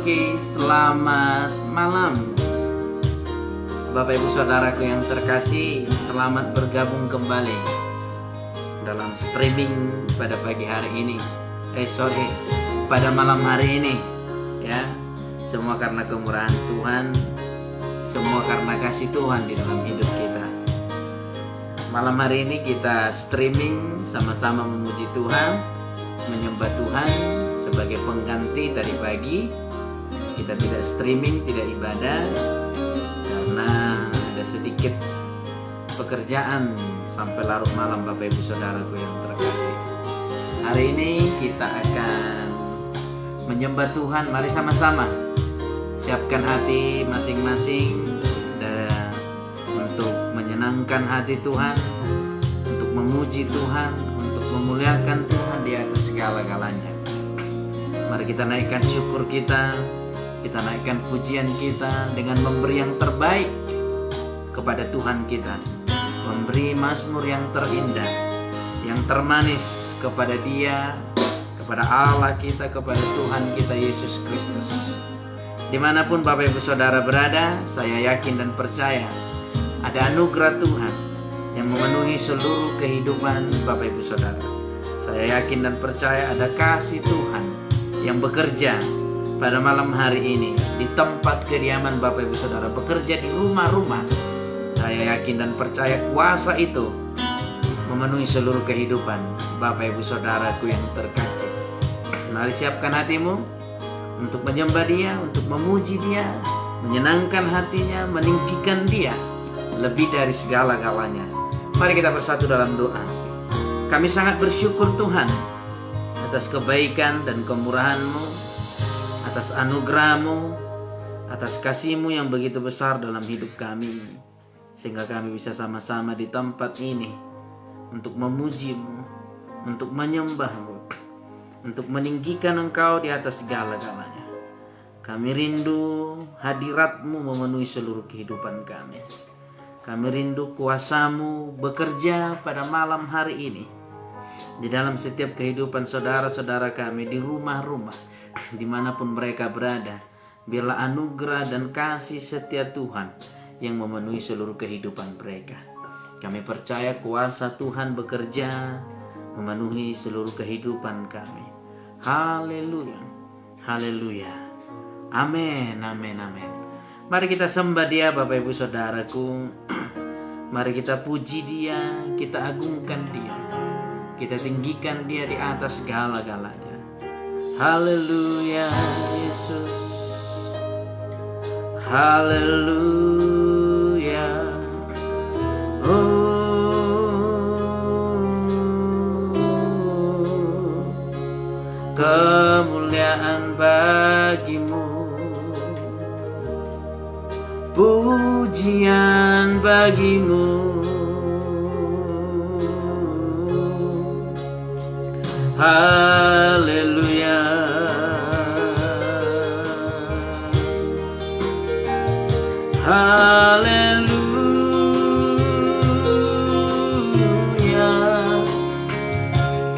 Oke, selamat malam Bapak Ibu Saudaraku yang terkasih. Selamat bergabung kembali dalam streaming pada pagi hari ini. Pada malam hari ini ya. Semua karena kemurahan Tuhan, semua karena kasih Tuhan di dalam hidup kita. Malam hari ini kita streaming sama-sama memuji Tuhan, menyembah Tuhan sebagai pengganti tadi pagi. Kita tidak streaming, tidak ibadah karena ada sedikit pekerjaan sampai larut malam Bapak Ibu Saudaraku yang terkasih. Hari ini kita akan menyembah Tuhan. Mari sama-sama siapkan hati masing-masing dan untuk menyenangkan hati Tuhan, untuk memuji Tuhan, untuk memuliakan Tuhan di atas segala-galanya. Mari kita naikkan syukur kita naikkan pujian kita dengan memberi yang terbaik kepada Tuhan kita, memberi mazmur yang terindah, yang termanis kepada Dia, kepada Allah kita, kepada Tuhan kita Yesus Kristus. Dimanapun Bapak Ibu Saudara berada, saya yakin dan percaya ada anugerah Tuhan yang memenuhi seluruh kehidupan Bapak Ibu Saudara. Saya yakin dan percaya ada kasih Tuhan yang bekerja pada malam hari ini di tempat kediaman Bapak Ibu Saudara, bekerja di rumah-rumah. Saya yakin dan percaya kuasa itu memenuhi seluruh kehidupan Bapak Ibu Saudaraku yang terkasih. Mari siapkan hatimu untuk menyembah Dia, untuk memuji Dia, menyenangkan hatinya, meninggikan Dia lebih dari segala-galanya. Mari kita bersatu dalam doa. Kami sangat bersyukur Tuhan atas kebaikan dan kemurahan-Mu, atas anugerah-Mu, atas kasih-Mu yang begitu besar dalam hidup kami, sehingga kami bisa sama-sama di tempat ini untuk memuji-Mu, untuk menyembah-Mu, untuk meninggikan Engkau di atas segala-galanya. Kami rindu hadirat-Mu memenuhi seluruh kehidupan kami. Kami rindu kuasa-Mu bekerja pada malam hari ini di dalam setiap kehidupan saudara-saudara kami di rumah-rumah, dimanapun mereka berada. Biarlah anugerah dan kasih setia Tuhan yang memenuhi seluruh kehidupan mereka. Kami percaya kuasa Tuhan bekerja memenuhi seluruh kehidupan kami. Haleluya, haleluya, amin, amin, amin. Mari kita sembah Dia Bapak Ibu Saudaraku. Mari kita puji Dia, kita agungkan Dia, kita tinggikan Dia di atas segala-galanya. Haleluya Yesus, haleluya. Kemuliaan bagi-Mu, pujian bagi-Mu. Haleluya, haleluya.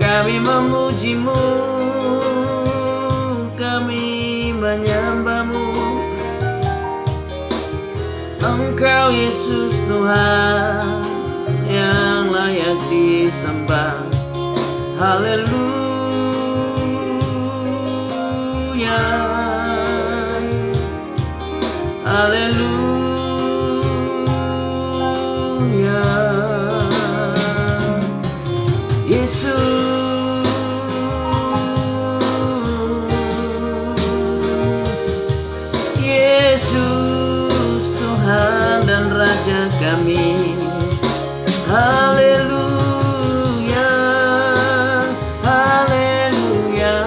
Kami memuji-Mu, kami menyembah-Mu. Engkau Yesus Tuhan yang layak disembah. Haleluya, haleluya. Yesus, Yesus Tuhan dan Raja kami. Haleluya, haleluya.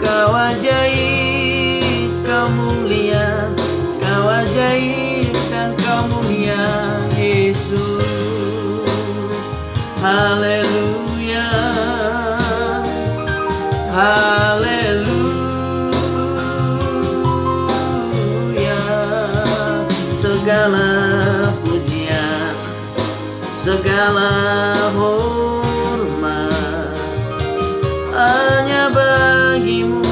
Kau ajaib, Kau mulia, Kau ajaib dan Kau mulia, Yesus. Haleluya, haleluya. Segala pujian, segala hormat hanya bagi-Mu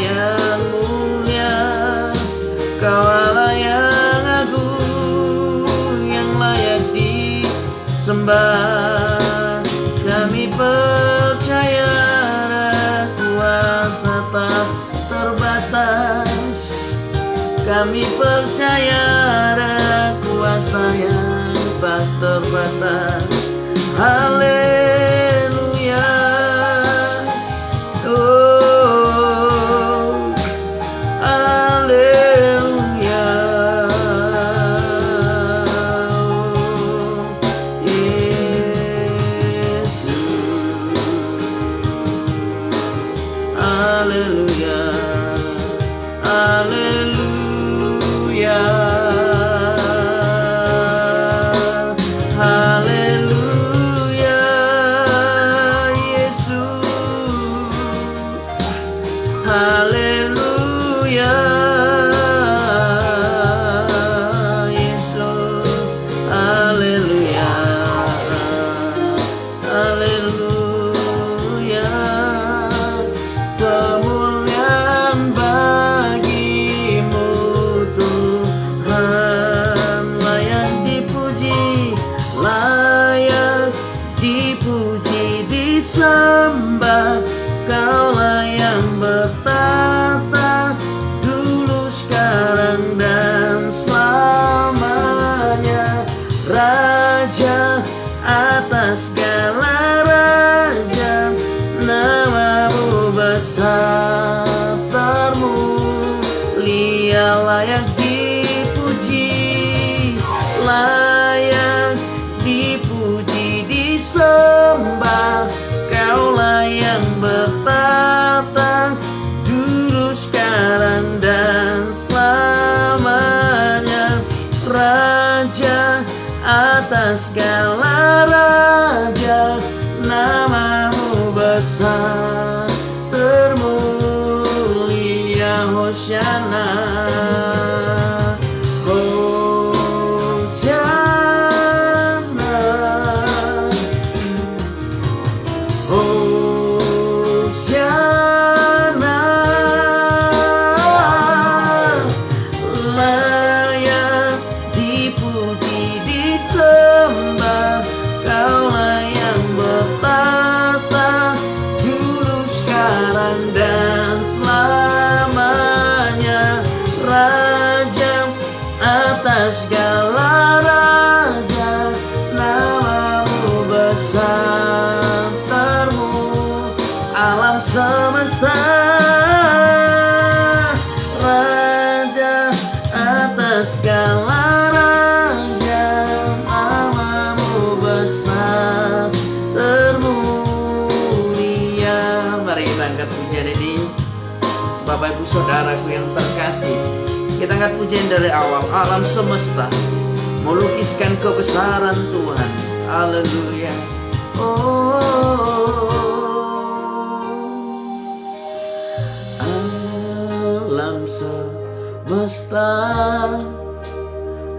yang mulia, Kau Allah yang agung, yang layak disembah. Kami percaya ada kuasa tak terbatas. Kami percaya ada kuasa yang tak terbatas. Haleluya. Oh, haleluya. Oh, Yesus. Haleluya. Haleluya. Haleluya, Yesus. Haleluya, Yesus. Haleluya. Haleluya. Kemuliaan bagimu Tuhan, layak dipuji, layak dipuji, disembah. Kaulah yang bertata dulu, sekarang, dan selamanya. Raja atas segala raja, namamu besar termulia, layak dipuji, layak dipuji, disembah. Kaulah yang bertata dulu, sekarang, dan selamanya. Raja atas segala raja, namamu besar termulia. Hosiana, Hosiana, Hosiana. Layak dipuji, disembah. Kaulah yang bertata dulu, sekarang, dan selamanya. Raja atas segala raja, namamu besar termulia. Alam semesta, Raja atas segala raja, namamu besar termulia. Mari kita angkat pujian ini, Bapak Ibu Saudaraku yang terkasih. Kita angkat pujian dari awal. Alam semesta melukiskan kebesaran Tuhan. Haleluya. Oh, alam semesta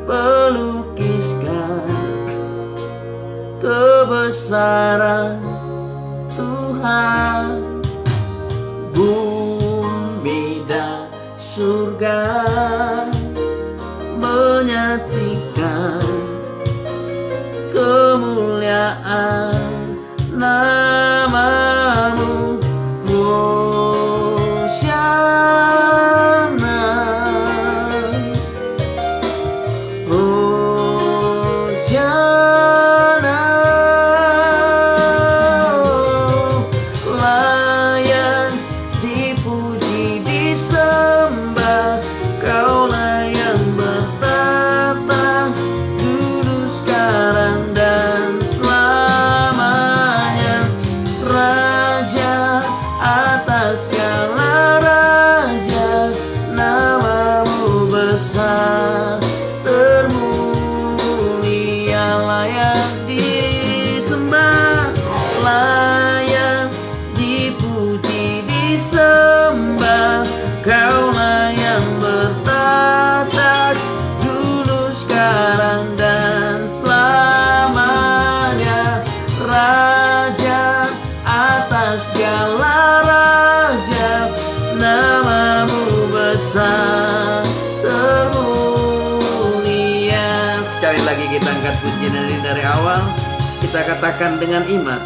melukiskan kebesaran Tuhan. Bumi dan surga menyatikan kemuliaan namamu. Hosiana, Hosiana. Layak dipuji, disembah. Kaulah yang bertata dulu, sekarang, dan selamanya. Raja atas segala raja, namamu besar termulia, layak disembah, layak dipuji, disembah. Kau besar termulia. Sekali lagi kita angkat pujian ini dari awal. Kita katakan dengan iman,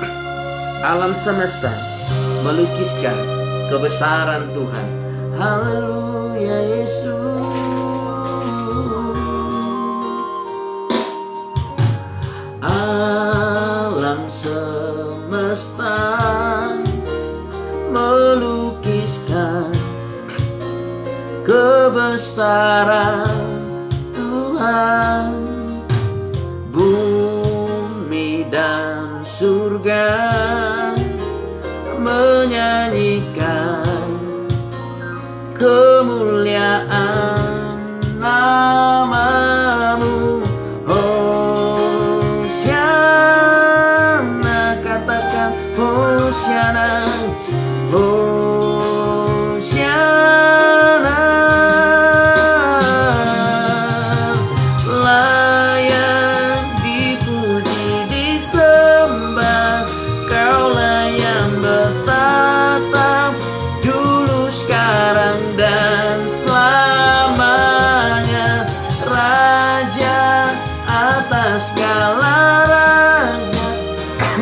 alam semesta melukiskan kebesaran Tuhan. Haleluya Yesus. Alam semesta melukiskan kebesaran Tuhan. Bumi dan surga menyanyikan kemuliaan nama-Mu. Hosiana, katakan Hosiana, Hosiana. Layak dipuji, disembah, Kaulah yang bertatap dulu, sekarang, dan selamanya. Raja atas segala raja,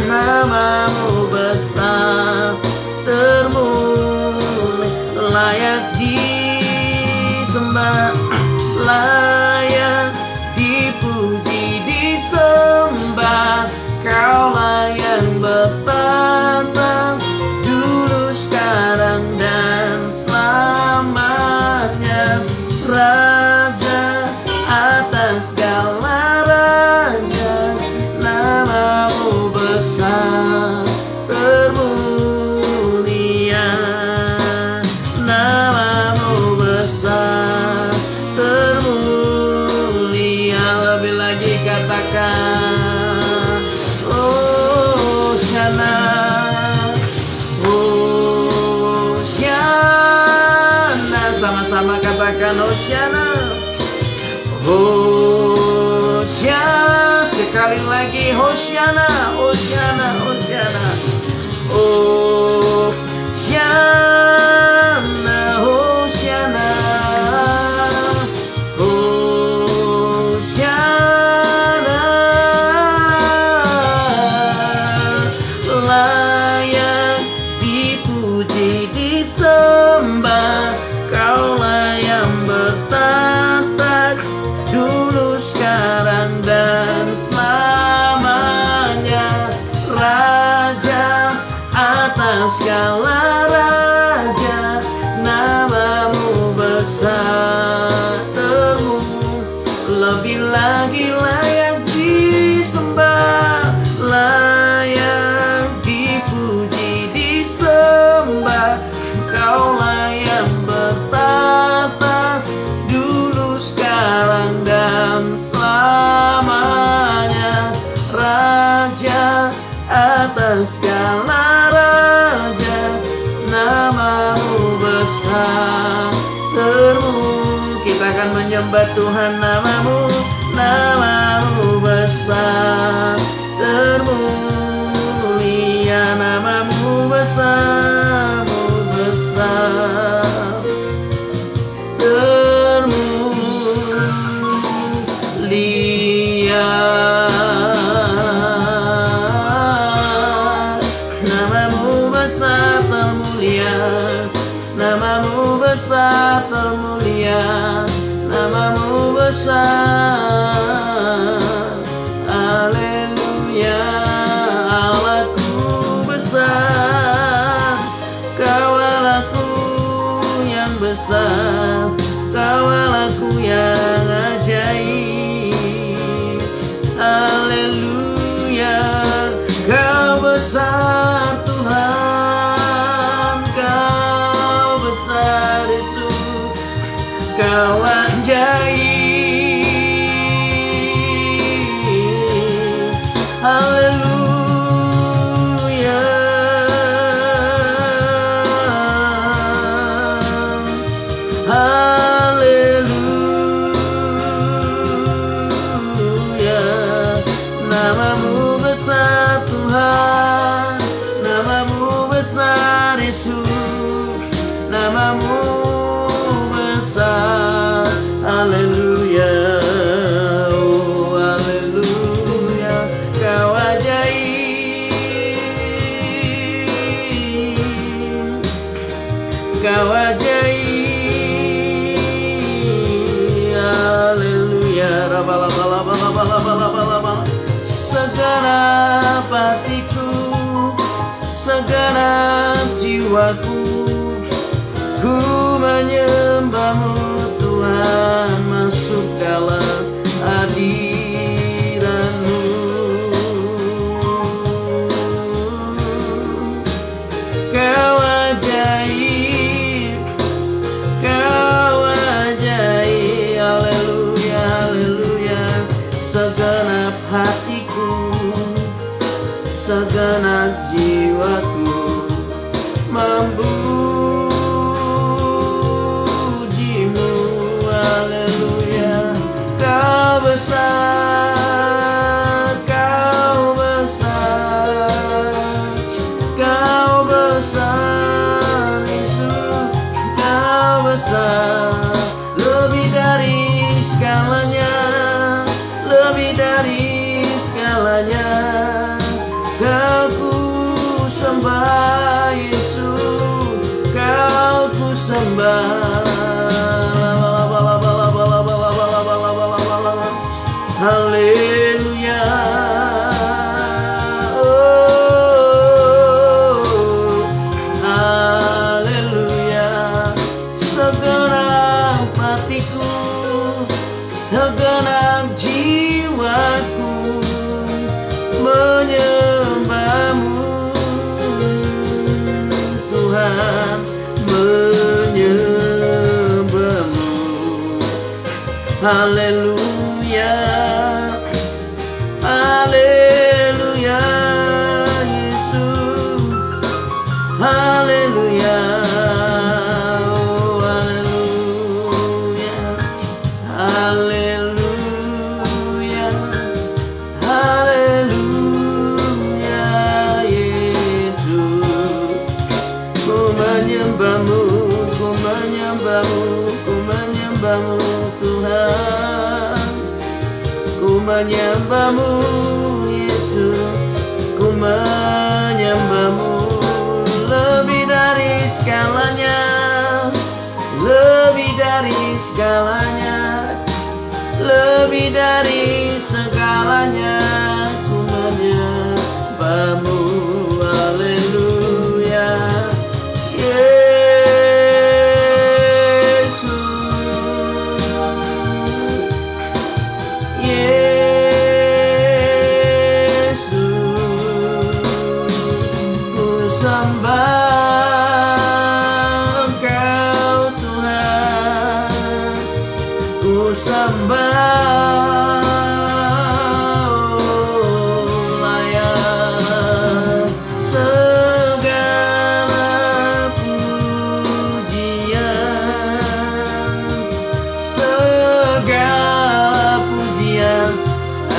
nama-Mu besar termulia. Layak disembah, layak dipuji, disembah, Kaulah yang bertatap dulu, sekarang, dan selamanya. Raja atas segala raja, nama-Mu besar termulia. Nama-Mu besar termulia. Lebih lagi katakan Hosiana, Hosiana. Sama-sama katakan Hosiana, Hosiana. Sekali lagi Hosiana, Hosiana, Hosiana. Hosiana, Hosiana, Hosiana. Layak dipuji, disembah, Kaulah yang bertatap dulu, sekarang, dan selamanya. Raja atas segala raja, nama-Mu besar termulia. Lebih lagi layak disembah, layak dipuji, disembah, Kaulah yang bertatap dulu, sekarang, dan selamanya. Raja atas segala raja, nama-Mu besar termulia. Kita akan menyembah Tuhan, nama-Mu, nama-Mu besar termulia. Nama-Mu besar, besar termulia. Nama-Mu besar termulia, nama-Mu besar termulia, nama-Mu besar. Haleluya. Allahku besar, Kau Allahku yang besar, Kau Allahku yang ajaib. Haleluya. Kau besar Tuhan, Kau besar Yesus, Kau ajaib. Haleluya. Haleluya. Nama-Mu besar Tuhan, nama-Mu besar Yesus, nama-Mu besar. ajaib. Haleluya. Segenap hatiku, segenap jiwaku, ku menyembahmu Tuhan, masuk dalam hadirat-Mu. Kau ajaib, Kau ajaib. Haleluya, haleluya. Segenap hatiku, segenap jiwaku memuji-Mu. Haleluya. Kau besar, Kau besar, Kau besar Yesus, Kau besar. Lebih dari segalanya, lebih dari segalanya. Kau ku sembah Yesus, Kau ku sembah. Haleluya. Oh, haleluya. Segenap hatiku, segenap jiwaku menyembah-Mu Tuhan, menyembah-Mu. Haleluya, haleluya Yesus, haleluya, oh, haleluya, haleluya, haleluya Yesus. Ku menyembah-Mu, ku menyembah-Mu, ku menyembah-Mu Tuhan. Ku menyembah-Mu Yesus, ku menyembah-Mu. Lebih dari segalanya, lebih dari segalanya, lebih dari segalanya. Ku menyembah-Mu. Haleluya.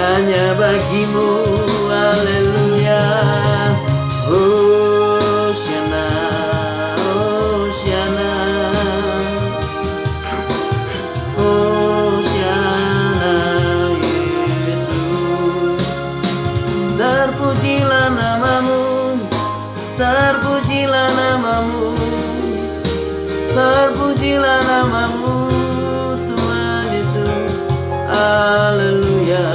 Hanya bagi-Mu. Haleluya. Hosiana, Hosiana, Hosiana Yesus. Terpujilah nama-Mu, terpujilah nama-Mu, terpujilah nama-Mu Tuhan Yesus. Haleluya.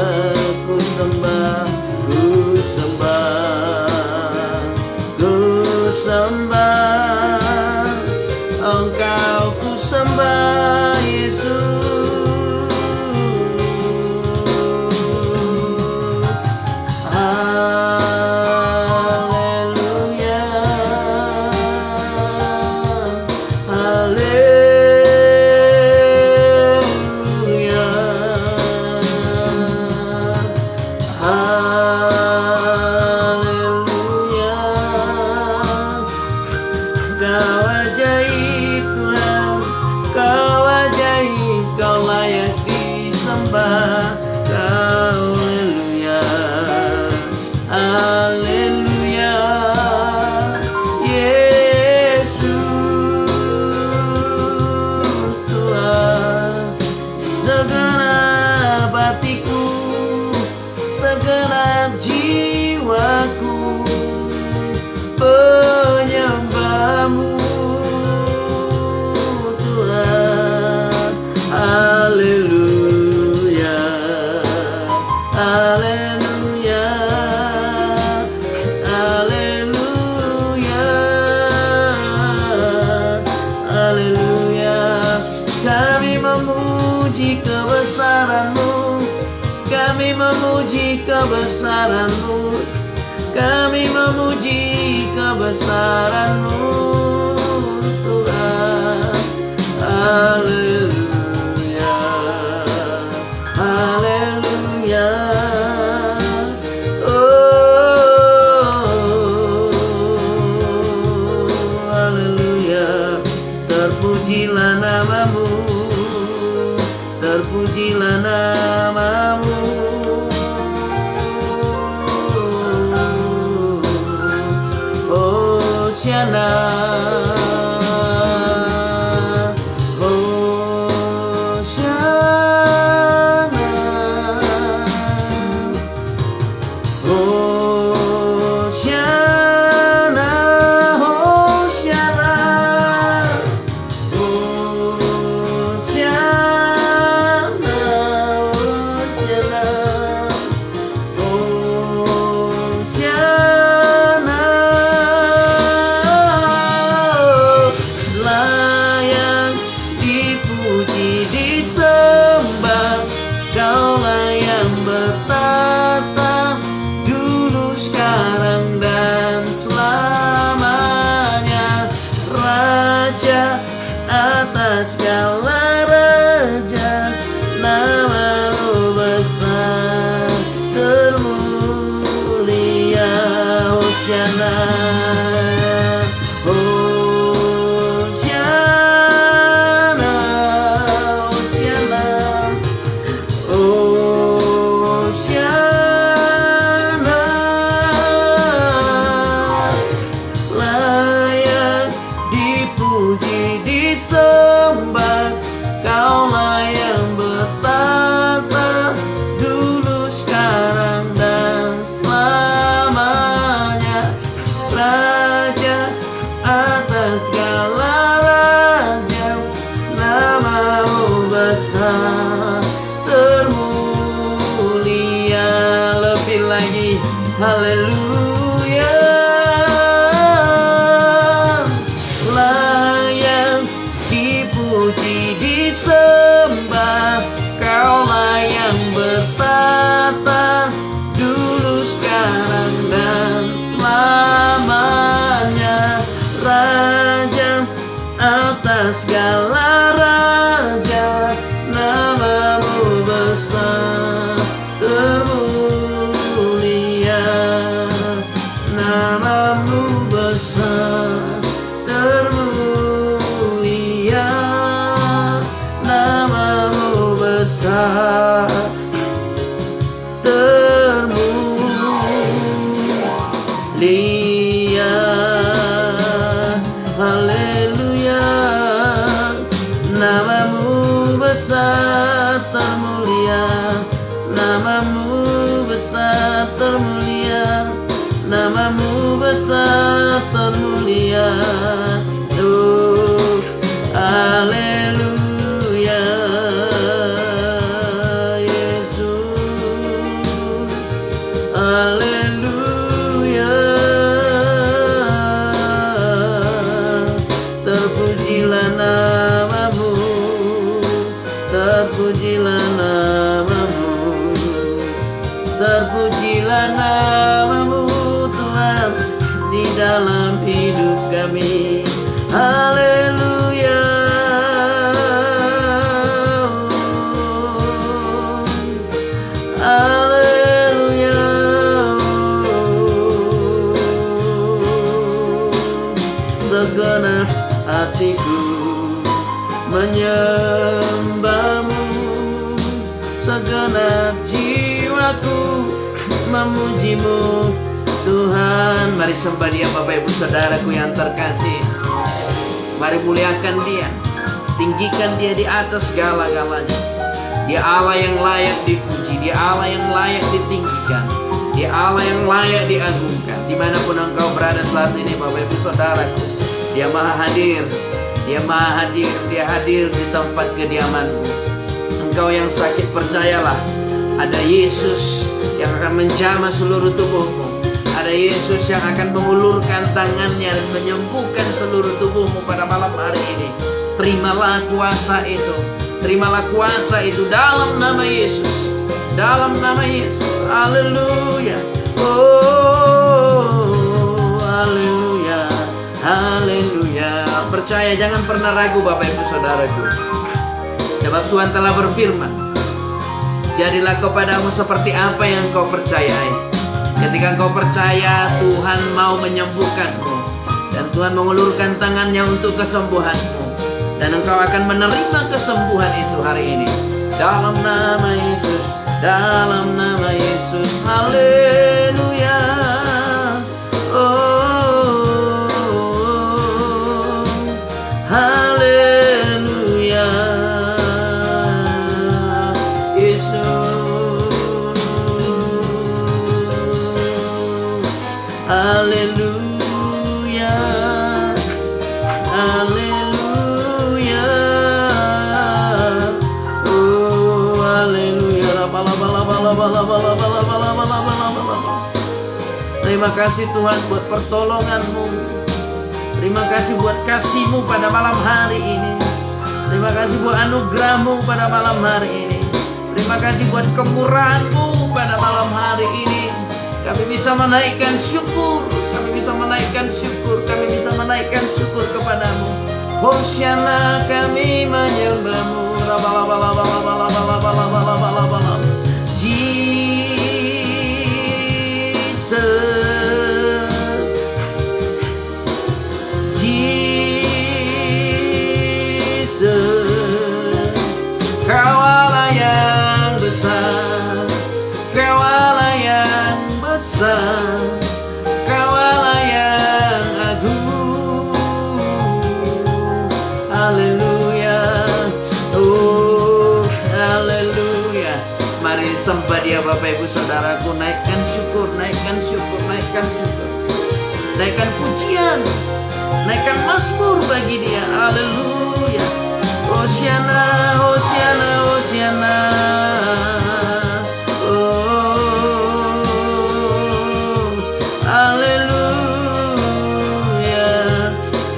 Ku sembah, ku sembah, ku sembah, Engkau ku sembah Yesus. Haleluya, haleluya. Kau ajaib Tuhan, Kau ajaib, Kau layak disembah. Haleluya, haleluya Yesus Tuhan. Segenap hatiku, segenap jiwaku menyembah-Mu memuji kebesaran-Mu, kami memuji kebesaran-Mu, kami memuji kebesaran-Mu, Tuhan. Haleluya, haleluya. Terpujilah namamu, terpujilah namamu. Hosiana, Hosiana, Hosiana, Hosiana. Atas segala raja, nama-Mu besar termulia. Hosiana, Hosiana, Hosiana, Hosiana. Layak dipuji, disembah, Kaulah yang bertata dulu, sekarang, dan selamanya. Raja atas segala raja, nama-Mu besar termulia. Lebih lagi, haleluya. Dipuji, disembah, Kaulah yang bertata dulu, sekarang, dan selamanya. Raja atas segala raja, nama-Mu besar termulia, nama-Mu besar termulia, nama-Mu besar termulia. Haleluya, nama-Mu besar termulia, nama-Mu besar termulia, nama-Mu besar termulia. Oh, haleluya, Yesus, haleluya. Terpujilah nama-Mu, terpujilah nama-Mu, terpujilah nama-Mu, Tuhan, di dalam hidup kami. Haleluya, haleluya. Segenap hatiku menyembah-Mu, segenap jiwaku memuji-Mu, Tuhan. Mari sembah Dia, Bapak Ibu Saudaraku yang terkasih. Mari muliakan Dia, tinggikan Dia di atas segala-galanya. Dia Allah yang layak dipuji, Dia Allah yang layak ditinggikan, Dia Allah yang layak diagungkan. Dimanapun engkau berada saat ini, Bapak Ibu Saudaraku, Dia maha hadir, Dia maha hadir, Dia hadir di tempat kediamanmu. Engkau yang sakit, percayalah, ada Yesus yang akan menjamah seluruh tubuhmu. Ada Yesus yang akan mengulurkan tangannya dan menyembuhkan seluruh tubuhmu pada malam hari ini. Terimalah kuasa itu, terimalah kuasa itu dalam nama Yesus. Dalam nama Yesus. Haleluya. Oh, haleluya. Haleluya. Percaya, jangan pernah ragu Bapak Ibu Saudaraku. Sebab Tuhan telah berfirman, jadilah kepadamu seperti apa yang kau percayai. Ketika kau percaya, Tuhan mau menyembuhkanmu. Dan Tuhan mengulurkan tangannya untuk kesembuhanmu. Dan engkau akan menerima kesembuhan itu hari ini. Dalam nama Yesus. Dalam nama Yesus. Haleluya. Oh, haleluya. Yesus. Haleluya. Haleluya. Oh, haleluya. Terima kasih Tuhan buat pertolongan-Mu. Terima kasih buat kasih-Mu pada malam hari ini. Terima kasih buat anugerah-Mu pada malam hari ini. Terima kasih buat kemurahan-Mu pada malam hari ini. Kami bisa menaikkan syukur. Kami bisa menaikkan syukur. Kami bisa menaikkan syukur kepadamu. Hosiana, kami menyembah-Mu. Kaulah yang besar, Kaulah yang besar, Kaulah yang agung. Haleluya. Oh, haleluya. Mari sembah Dia Bapak Ibu Saudaraku. Naikkan syukur, naikkan syukur, naikkan syukur. Naikkan pujian, naikkan mazmur bagi Dia. Haleluya. Hosiana, Hosiana, Hosiana. Oh, haleluya.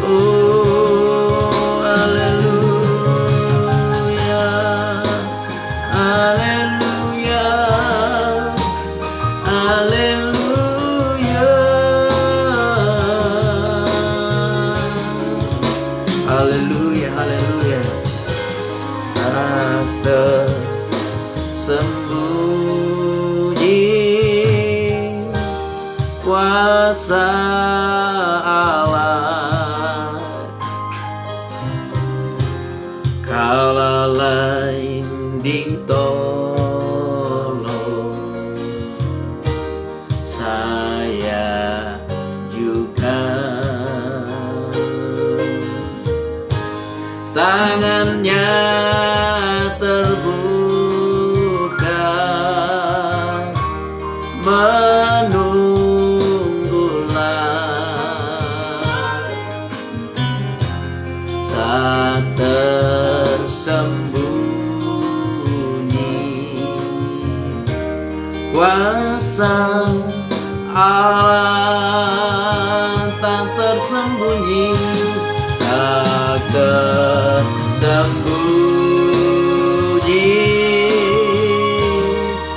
Oh, haleluya. Haleluya. Haleluya. Haleluya, haleluya. Tersembunyi kuasa Allah, kalau lain ditolong, saya juga. Tangannya terbuka menunggulah, tak tersembunyi kuasa Allah, tak tersembunyi, tak tersembunyi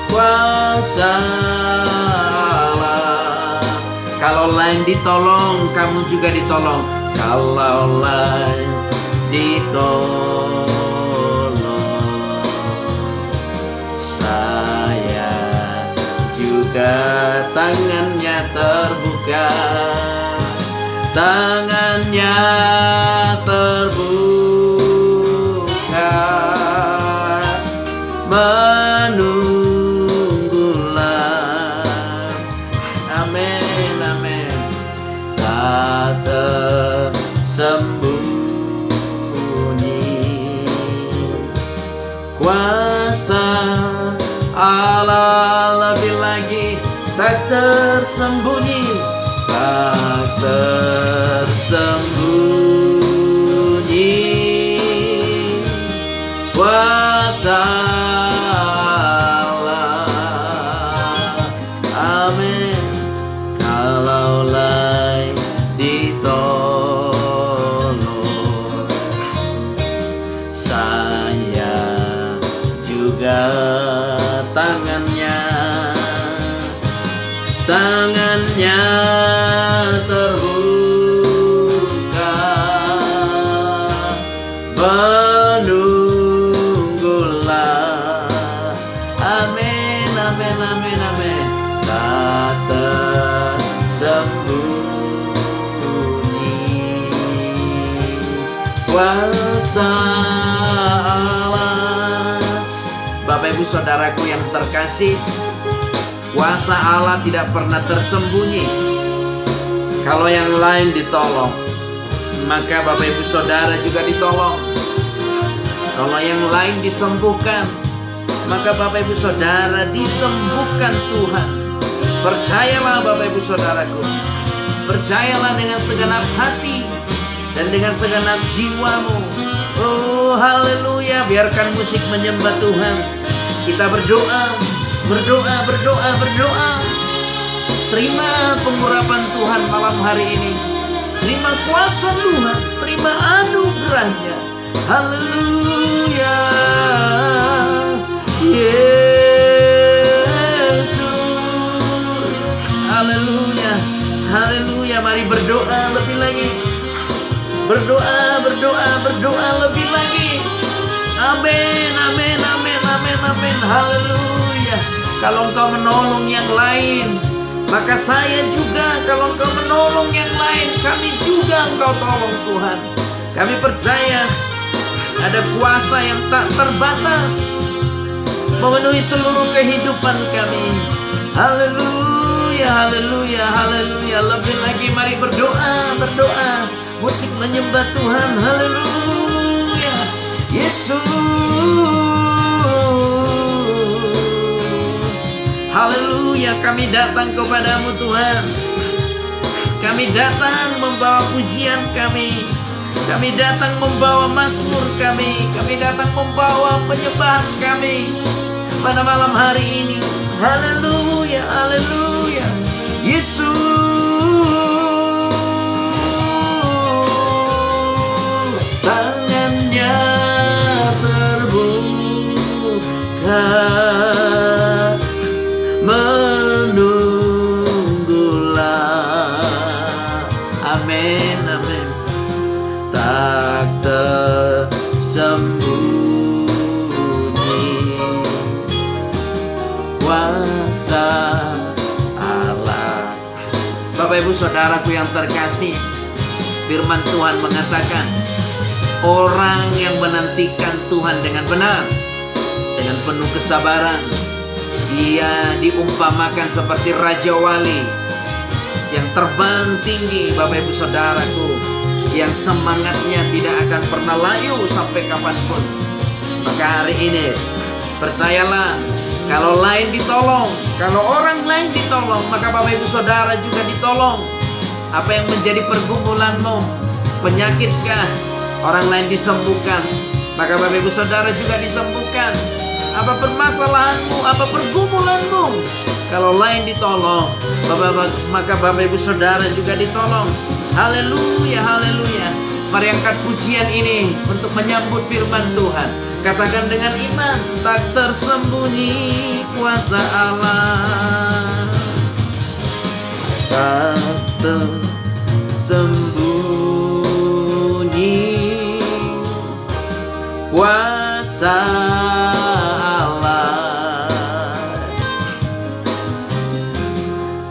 kuasa Allah. Kalau lain ditolong, kamu juga ditolong. Kalau lain ditolong, saya juga. Tangannya terbuka, tangannya terbuka menunggulah. Amin, amin. Tak tersembunyi kuasa Allah, lebih lagi tak tersembunyi, tak tersembunyi kuasa Allah. Amin. Kalau lain ditolong, saya juga tangannya terbuka, menunggulah. Amin, amin, amin, amin. Tak tersembunyi kuasa Allah. Bapak Ibu Saudaraku yang terkasih, kuasa Allah tidak pernah tersembunyi. Kalau yang lain ditolong, maka Bapak Ibu Saudara juga ditolong. Kalau yang lain disembuhkan, maka Bapak Ibu Saudara disembuhkan Tuhan. Percayalah Bapak Ibu Saudaraku, percayalah dengan segenap hati dan dengan segenap jiwamu. Oh haleluya, biarkan musik menyembah Tuhan. Kita berdoa, berdoa, berdoa, berdoa. Terima pengurapan Tuhan malam hari ini. Terima kuasa Tuhan, terima anugerahnya. Haleluya, Yesus. Haleluya, haleluya. Mari berdoa lebih lagi. Berdoa, berdoa, berdoa lebih lagi. Amin, amin, amin, amin, amin. Haleluya. Kalau engkau menolong yang lain, maka saya juga. Kalau engkau menolong yang lain, kami juga engkau tolong Tuhan. Kami percaya ada kuasa yang tak terbatas memenuhi seluruh kehidupan kami. Haleluya, haleluya, haleluya. Lebih lagi mari berdoa, berdoa. Musik menyembah Tuhan. Haleluya, Yesus. Haleluya, kami datang kepadamu Tuhan. Kami datang membawa pujian kami. Kami datang membawa mazmur kami. Kami datang membawa penyembahan kami pada malam hari ini. Haleluya, haleluya, Yesus. Tangannya terbuka, menunggulah. Amin, amin. Tak tersembunyi kuasa Allah. Bapak Ibu Saudaraku yang terkasih, firman Tuhan mengatakan, orang yang menantikan Tuhan dengan benar, dengan penuh kesabaran, dia diumpamakan seperti Raja Wali yang terbang tinggi. Bapak Ibu Saudaraku, yang semangatnya tidak akan pernah layu sampai kapanpun. Maka hari ini percayalah, kalau lain ditolong, kalau orang lain ditolong, maka Bapak Ibu Saudara juga ditolong. Apa yang menjadi pergumulanmu, penyakitkah? Orang lain disembuhkan, maka Bapak Ibu Saudara juga disembuhkan. Apa permasalahanmu, apa pergumulanmu, kalau lain ditolong, maka Bapak Ibu Saudara juga ditolong. Haleluya, haleluya. Mari angkat pujian ini untuk menyambut firman Tuhan. Katakan dengan iman, tak tersembunyi kuasa Allah. Tak tersembunyi kuasa Allah.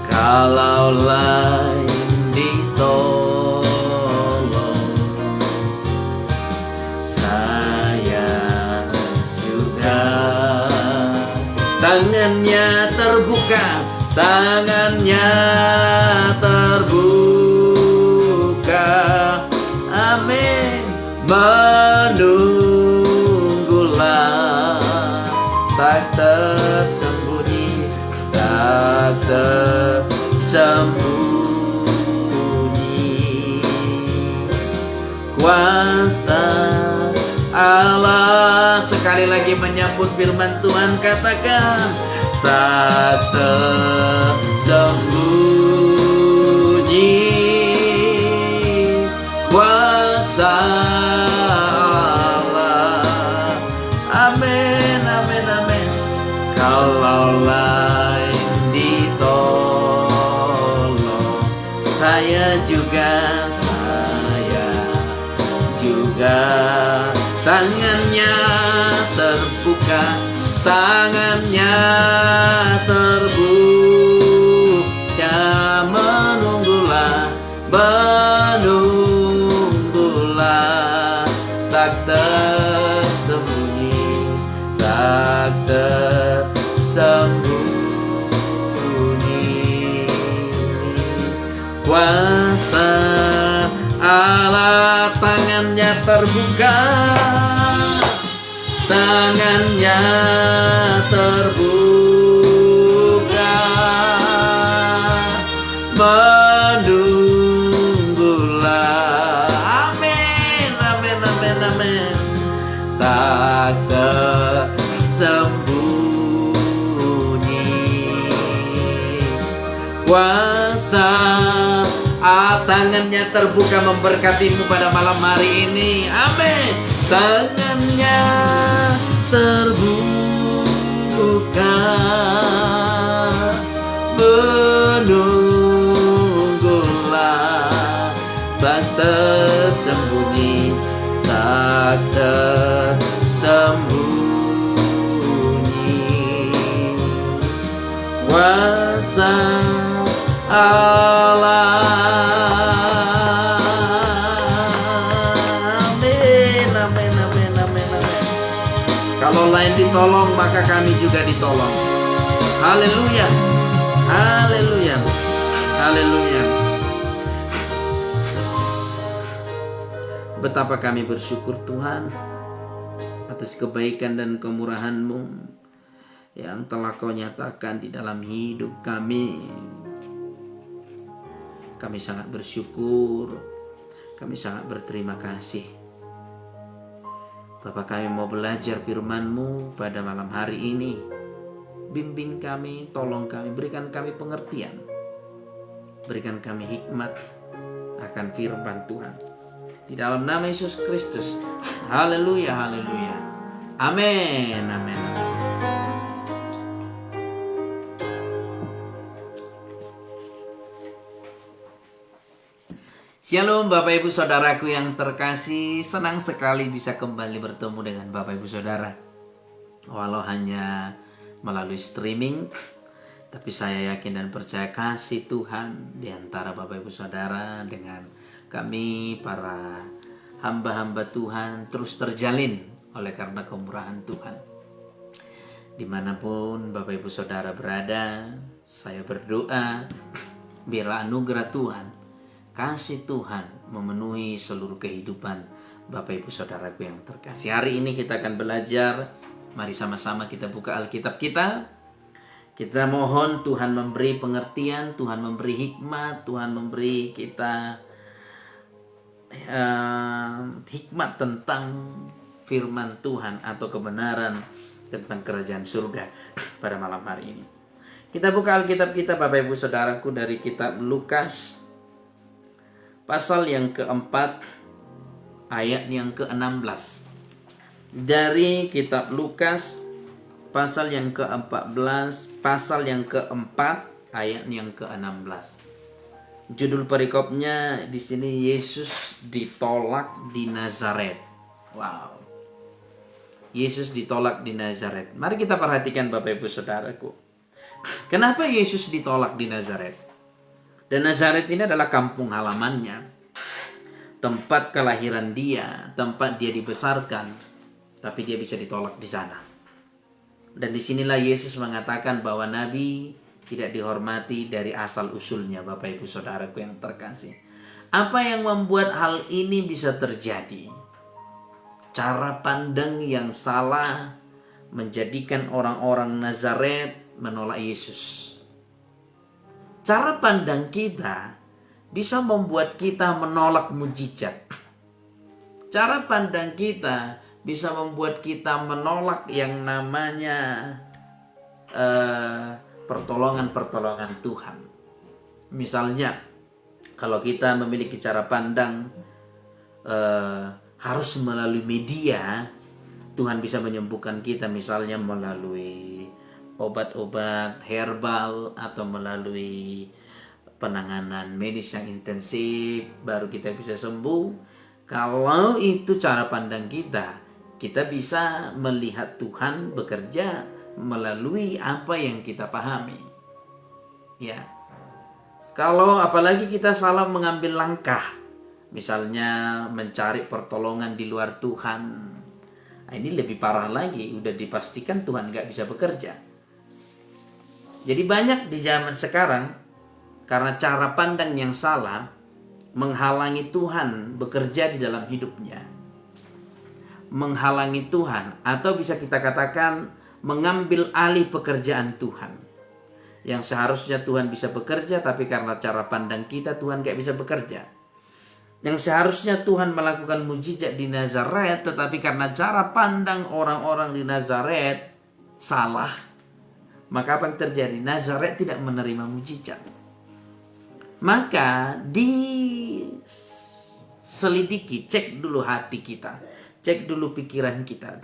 Kalau lain ditolong, saya juga. Tangannya terbuka, tangannya terbuka. Amin. Menunggulah, tak tersembunyi, tak tersembunyi kuasa Allah. Sekali lagi menyambut firman Tuhan, katakan, tak tersembunyi kuasa Allah. Amin, amin, amin. Kalau lain ditolong, saya juga tangannya terbuka, tangannya terbuka. Menunggulah, tak tersembunyi, tak tersembunyi. Kuasa Allah, tangannya terbuka, tangannya terbuka. Menunggulah, amin, amin, amin, amin, tak tersembunyi. Kuasa tangannya terbuka memberkatimu pada malam hari ini. Amin. Tangannya terbuka, menunggulah, tak tersembunyi, tak tersembunyi. Kuasa Allah. Amin, amin, amin, amin, amin. Kalau lain ditolong, maka kami juga ditolong. Haleluya, haleluya, haleluya. Betapa kami bersyukur Tuhan atas kebaikan dan kemurahan-Mu yang telah Kau nyatakan di dalam hidup kami. Kami sangat bersyukur, kami sangat berterima kasih. Bapa, kami mau belajar firman-Mu pada malam hari ini. Bimbing kami, tolong kami, berikan kami pengertian, berikan kami hikmat akan firman Tuhan. Di dalam nama Yesus Kristus. Haleluya, haleluya. Amin, amin, amin. Shalom Bapak Ibu Saudaraku yang terkasih, senang sekali bisa kembali bertemu dengan Bapak Ibu Saudara. Walau hanya melalui streaming, tapi saya yakin dan percaya kasih Tuhan di antara Bapak Ibu Saudara dengan kami para hamba-hamba Tuhan terus terjalin oleh karena kemurahan Tuhan. Dimanapun Bapak Ibu Saudara berada, saya berdoa biarlah anugerah Tuhan, kasih Tuhan memenuhi seluruh kehidupan Bapak Ibu Saudaraku yang terkasih. Hari ini kita akan belajar. Mari sama-sama kita buka Alkitab kita. Kita mohon Tuhan memberi pengertian, Tuhan memberi hikmat, Tuhan memberi kita hikmat tentang firman Tuhan atau kebenaran tentang kerajaan surga pada malam hari ini. Kita buka Alkitab kita Bapak Ibu Saudaraku dari kitab Lukas pasal yang keempat, ayat yang ke-16. Dari kitab Lukas, pasal yang ke-14, pasal yang keempat, ayat yang ke-16. Judul perikopnya di sini, Yesus ditolak di Nazaret. Wow. Yesus ditolak di Nazaret. Mari kita perhatikan Bapak Ibu Saudaraku. Kenapa Yesus ditolak di Nazaret? Dan Nazaret ini adalah kampung halamannya, tempat kelahiran dia, tempat dia dibesarkan, tapi dia bisa ditolak di sana. Dan disinilah Yesus mengatakan bahwa Nabi tidak dihormati dari asal usulnya, Bapak Ibu Saudaraku yang terkasih. Apa yang membuat hal ini bisa terjadi? Cara pandang yang salah menjadikan orang-orang Nazaret menolak Yesus. Cara pandang kita bisa membuat kita menolak mujizat. Cara pandang kita bisa membuat kita menolak yang namanya pertolongan-pertolongan Tuhan. Misalnya, kalau kita memiliki cara pandang harus melalui media, Tuhan bisa menyembuhkan kita misalnya melalui obat-obat herbal atau melalui penanganan medis yang intensif baru kita bisa sembuh. Kalau itu cara pandang kita, kita bisa melihat Tuhan bekerja melalui apa yang kita pahami. Ya. Kalau apalagi kita salah mengambil langkah, misalnya mencari pertolongan di luar Tuhan, nah, ini lebih parah lagi, udah dipastikan Tuhan gak bisa bekerja. Jadi banyak di zaman sekarang karena cara pandang yang salah menghalangi Tuhan bekerja di dalam hidupnya. Menghalangi Tuhan, atau bisa kita katakan mengambil alih pekerjaan Tuhan. Yang seharusnya Tuhan bisa bekerja, tapi karena cara pandang kita Tuhan gak bisa bekerja. Yang seharusnya Tuhan melakukan mujizat di Nazaret, tetapi karena cara pandang orang-orang di Nazaret salah, maka apa yang terjadi? Nazaret tidak menerima mujizat. Maka diselidiki, cek dulu hati kita, cek dulu pikiran kita.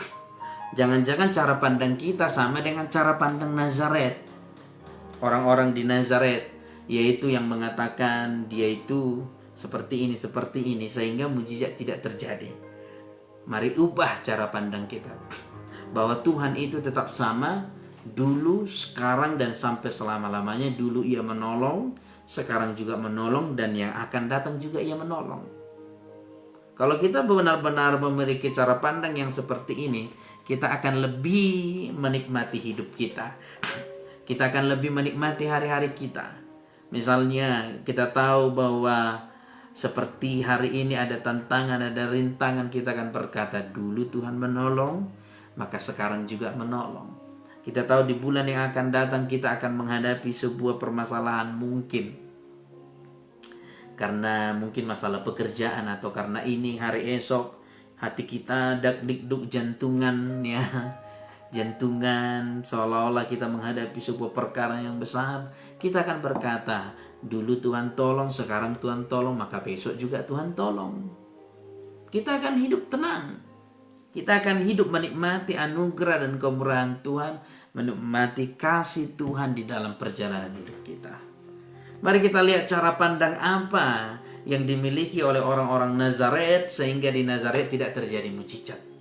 Jangan-jangan cara pandang kita sama dengan cara pandang Nazaret. Orang-orang di Nazaret, yaitu yang mengatakan dia itu seperti ini, sehingga mujizat tidak terjadi. Mari ubah cara pandang kita, bahwa Tuhan itu tetap sama, dulu, sekarang, dan sampai selama-lamanya. Dulu ia menolong, sekarang juga menolong, dan yang akan datang juga ia menolong. Kalau kita benar-benar memiliki cara pandang yang seperti ini, kita akan lebih menikmati hidup kita. Kita akan lebih menikmati hari-hari kita. Misalnya kita tahu bahwa seperti hari ini ada tantangan, ada rintangan, kita akan berkata, dulu Tuhan menolong, maka sekarang juga menolong. Kita tahu di bulan yang akan datang kita akan menghadapi sebuah permasalahan mungkin. Karena mungkin masalah pekerjaan, atau karena ini hari esok hati kita dak-dik-duk jantungan, ya. Jantungan, seolah-olah kita menghadapi sebuah perkara yang besar. Kita akan berkata, dulu Tuhan tolong, sekarang Tuhan tolong, maka besok juga Tuhan tolong. Kita akan hidup tenang. Kita akan hidup menikmati anugerah dan kemurahan Tuhan, menikmati kasih Tuhan di dalam perjalanan hidup kita. Mari kita lihat cara pandang apa yang dimiliki oleh orang-orang Nazaret sehingga di Nazaret tidak terjadi mujizat.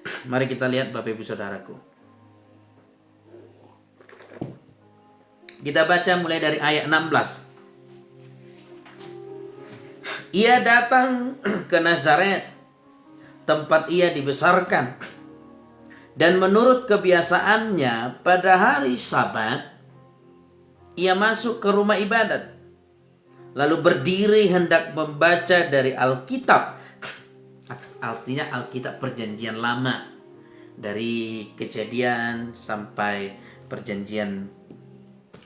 Mari kita lihat Bapak Ibu Saudaraku. Kita baca mulai dari ayat 16. Ia datang ke Nazaret, tempat ia dibesarkan. Dan menurut kebiasaannya pada hari Sabat, ia masuk ke rumah ibadat. Lalu berdiri hendak membaca dari Alkitab. Artinya Alkitab Perjanjian Lama. Dari Kejadian sampai Perjanjian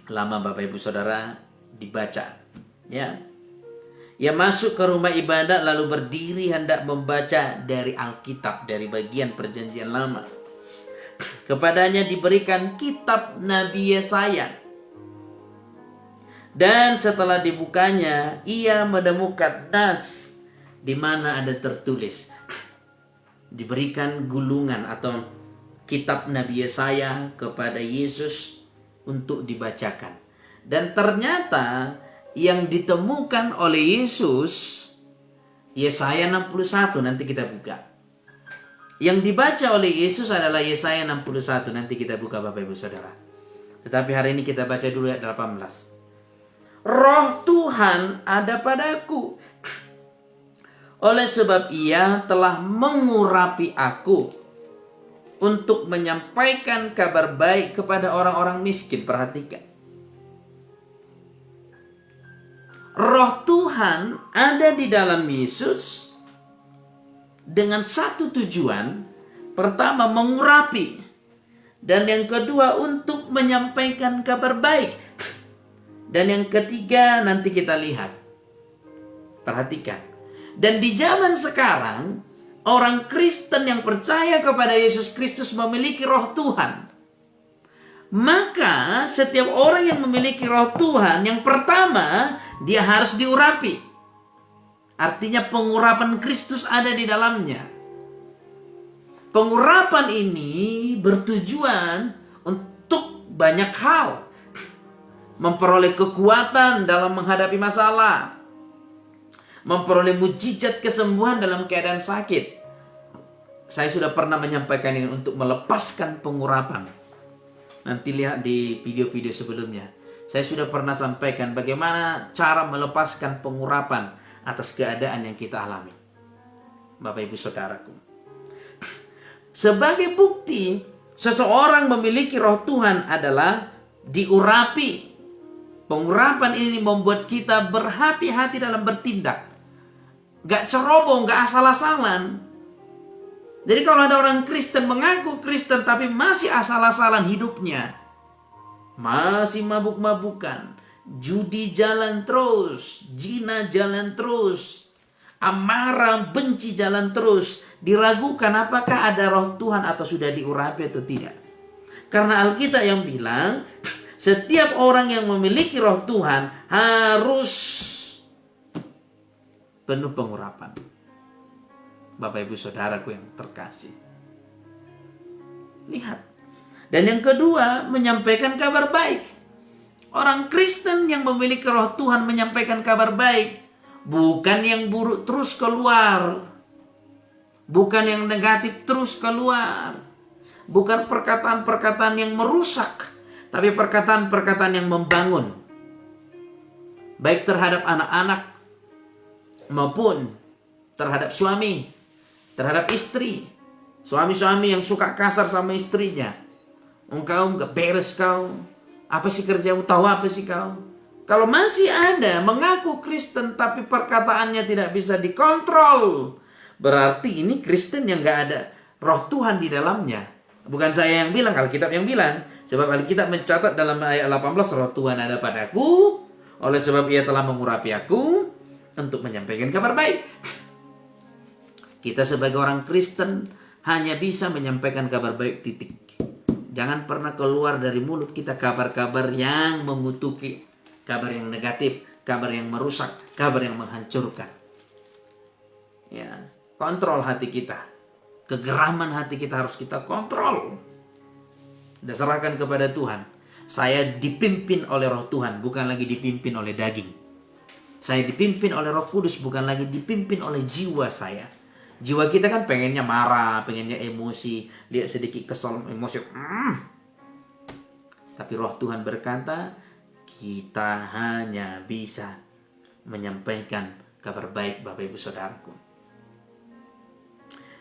Lama, Bapak Ibu Saudara, dibaca. Ya. Ia masuk ke rumah ibadat lalu berdiri hendak membaca dari Alkitab, dari bagian Perjanjian Lama. Kepadanya diberikan kitab Nabi Yesaya. Dan setelah dibukanya, ia menemukan nas di mana ada tertulis. Diberikan gulungan atau kitab Nabi Yesaya kepada Yesus untuk dibacakan. Dan ternyata yang ditemukan oleh Yesus, Yesaya 61, nanti kita buka. Yang dibaca oleh Yesus adalah Yesaya 61, nanti kita buka Bapak Ibu Saudara. Tetapi hari ini kita baca dulu ayat 18. Roh Tuhan ada padaku, oleh sebab ia telah mengurapi aku untuk menyampaikan kabar baik kepada orang-orang miskin. Perhatikan. Roh Tuhan ada di dalam Yesus dengan satu tujuan. Pertama, mengurapi. Dan yang kedua, untuk menyampaikan kabar baik. Dan yang ketiga, nanti kita lihat. Perhatikan. Dan di zaman sekarang, orang Kristen yang percaya kepada Yesus Kristus memiliki roh Tuhan. Maka setiap orang yang memiliki roh Tuhan, yang pertama, dia harus diurapi. Artinya pengurapan Kristus ada di dalamnya. Pengurapan ini bertujuan untuk banyak hal. Memperoleh kekuatan dalam menghadapi masalah. Memperoleh mujizat kesembuhan dalam keadaan sakit. Saya sudah pernah menyampaikan ini untuk melepaskan pengurapan. Nanti lihat di video-video sebelumnya. Saya sudah pernah sampaikan bagaimana cara melepaskan pengurapan atas keadaan yang kita alami. Bapak Ibu Saudaraku. Sebagai bukti seseorang memiliki roh Tuhan adalah diurapi. Pengurapan ini membuat kita berhati-hati dalam bertindak. Gak ceroboh, gak asal-asalan. Jadi kalau ada orang Kristen mengaku Kristen tapi masih asal-asalan hidupnya, masih mabuk-mabukan, judi jalan terus, zina jalan terus, amarah, benci jalan terus, diragukan apakah ada roh Tuhan atau sudah diurapi atau tidak. Karena Alkitab yang bilang setiap orang yang memiliki roh Tuhan harus penuh pengurapan. Bapak Ibu Saudaraku yang terkasih. Lihat. Dan yang kedua, menyampaikan kabar baik. Orang Kristen yang memiliki roh Tuhan menyampaikan kabar baik. Bukan yang buruk terus keluar. Bukan yang negatif terus keluar. Bukan perkataan-perkataan yang merusak. Tapi perkataan-perkataan yang membangun. Baik terhadap anak-anak maupun terhadap suami, terhadap istri. Suami-suami yang suka kasar sama istrinya. Engkau gak beres kau. Apa sih kerjamu? Tahu apa sih kau? Kalau masih ada mengaku Kristen tapi perkataannya tidak bisa dikontrol, berarti ini Kristen yang gak ada roh Tuhan di dalamnya. Bukan saya yang bilang, Alkitab yang bilang. Sebab Alkitab mencatat dalam ayat 18, roh Tuhan ada padaku, oleh sebab ia telah mengurapi aku untuk menyampaikan kabar baik. Kita sebagai orang Kristen hanya bisa menyampaikan kabar baik, titik. Jangan pernah keluar dari mulut kita kabar-kabar yang mengutuki, kabar yang negatif, kabar yang merusak, kabar yang menghancurkan. Ya, kontrol hati kita. Kegeraman hati kita harus kita kontrol. Dan serahkan kepada Tuhan. Saya dipimpin oleh roh Tuhan, bukan lagi dipimpin oleh daging. Saya dipimpin oleh Roh Kudus, bukan lagi dipimpin oleh jiwa saya. Jiwa kita kan pengennya marah, pengennya emosi, lihat sedikit kesel, emosi. Tapi roh Tuhan berkata, kita hanya bisa menyampaikan kabar baik, Bapak Ibu Saudaraku.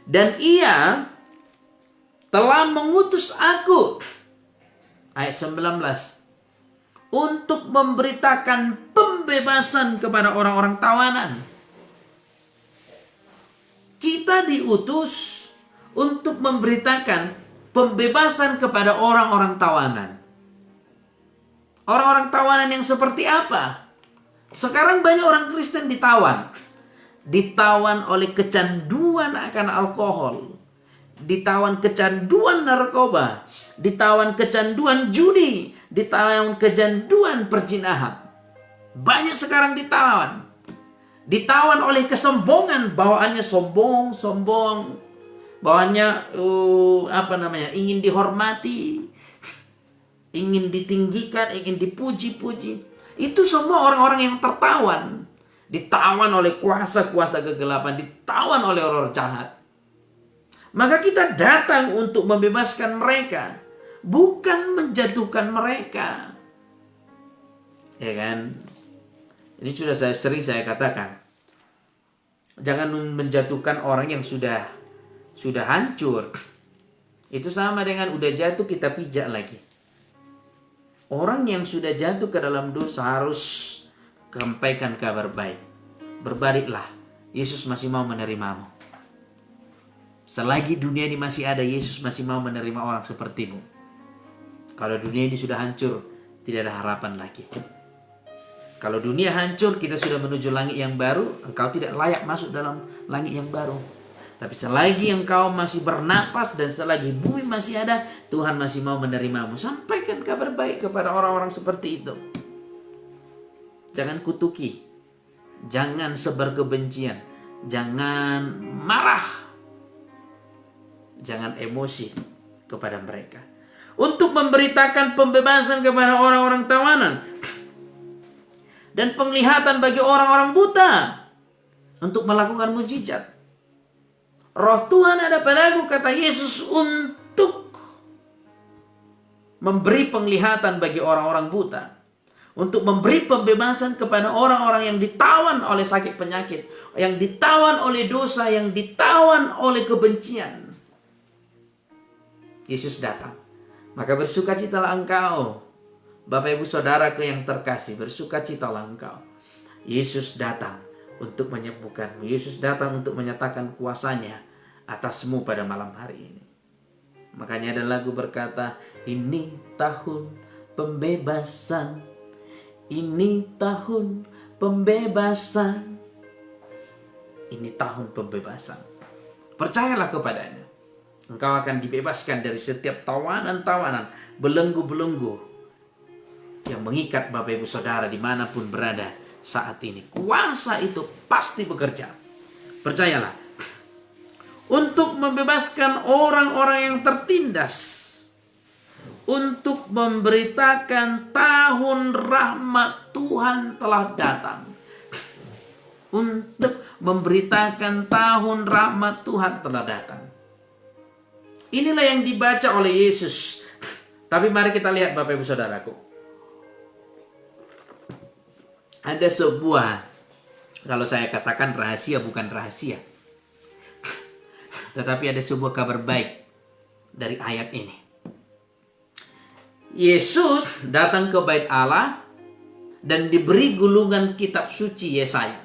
Dan ia telah mengutus aku, ayat 19, untuk memberitakan pembebasan kepada orang-orang tawanan. Kita diutus untuk memberitakan pembebasan kepada orang-orang tawanan. Orang-orang tawanan yang seperti apa? Sekarang banyak orang Kristen ditawan. Ditawan oleh kecanduan akan alkohol. Ditawan kecanduan narkoba. Ditawan kecanduan judi. Ditawan kecanduan perzinahan. Banyak sekarang ditawan. Ditawan oleh kesombongan, bawaannya sombong, bawaannya ingin dihormati, ingin ditinggikan, ingin dipuji-puji. Itu semua orang-orang yang tertawan, ditawan oleh kuasa-kuasa kegelapan, ditawan oleh orang jahat. Maka kita datang untuk membebaskan mereka, bukan menjatuhkan mereka. Ya kan? Ini sudah sering saya katakan. Jangan menjatuhkan orang yang sudah hancur. Itu sama dengan udah jatuh kita pijak lagi. Orang yang sudah jatuh ke dalam dosa harus sampaikan kabar baik. Berbaliklah, Yesus masih mau menerimamu. Selagi dunia ini masih ada, Yesus masih mau menerima orang sepertimu. Kalau dunia ini sudah hancur, tidak ada harapan lagi. Kalau dunia hancur, kita sudah menuju langit yang baru, engkau tidak layak masuk dalam langit yang baru. Tapi selagi engkau masih bernapas dan selagi bumi masih ada, Tuhan masih mau menerimamu. Sampaikan kabar baik kepada orang-orang seperti itu. Jangan kutuki. Jangan sebar kebencian. Jangan marah. Jangan emosi kepada mereka. untuk memberitakan pembebasan kepada orang-orang tawanan dan penglihatan bagi orang-orang buta, untuk melakukan mujizat. Roh Tuhan ada padaku, kata Yesus, untuk memberi penglihatan bagi orang-orang buta, untuk memberi pembebasan kepada orang-orang yang ditawan oleh sakit penyakit, yang ditawan oleh dosa, yang ditawan oleh kebencian. Yesus datang. Maka bersukacitalah engkau, Bapak Ibu Saudaraku yang terkasih, bersukacitalah engkau. Yesus datang untuk menyembuhkanmu. Yesus datang untuk menyatakan kuasanya atasmu pada malam hari ini. Makanya ada lagu berkata, ini tahun pembebasan, ini tahun pembebasan, ini tahun pembebasan. Percayalah kepadanya. Engkau akan dibebaskan dari setiap tawanan-tawanan, belenggu-belenggu yang mengikat Bapak Ibu Saudara dimanapun berada saat ini. Kuasa itu pasti bekerja. Percayalah. Untuk membebaskan orang-orang yang tertindas. Untuk memberitakan tahun rahmat Tuhan telah datang. Untuk memberitakan tahun rahmat Tuhan telah datang. Inilah yang dibaca oleh Yesus. Tapi mari kita lihat Bapak Ibu Saudaraku. Ada sebuah, kalau saya katakan rahasia, bukan rahasia, tetapi ada sebuah kabar baik dari ayat ini. Yesus datang ke bait Allah dan diberi gulungan kitab suci Yesaya.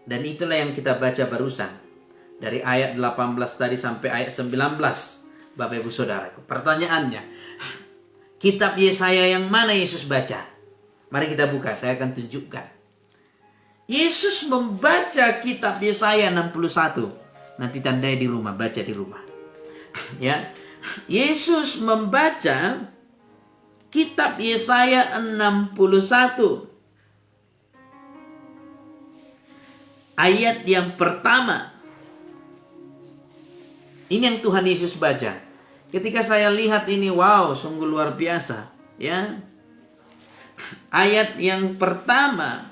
Dan itulah yang kita baca barusan. Dari ayat 18 tadi sampai ayat 19. Bapak Ibu Saudaraku. Pertanyaannya, kitab Yesaya yang mana Yesus baca? Mari kita buka, saya akan tunjukkan. Yesus membaca kitab Yesaya 61. Nanti tandai di rumah, baca di rumah. Ya. Yesus membaca kitab Yesaya 61. Ayat yang pertama. Ini yang Tuhan Yesus baca. Ketika saya lihat ini, wow, sungguh luar biasa. Ya. Ayat yang pertama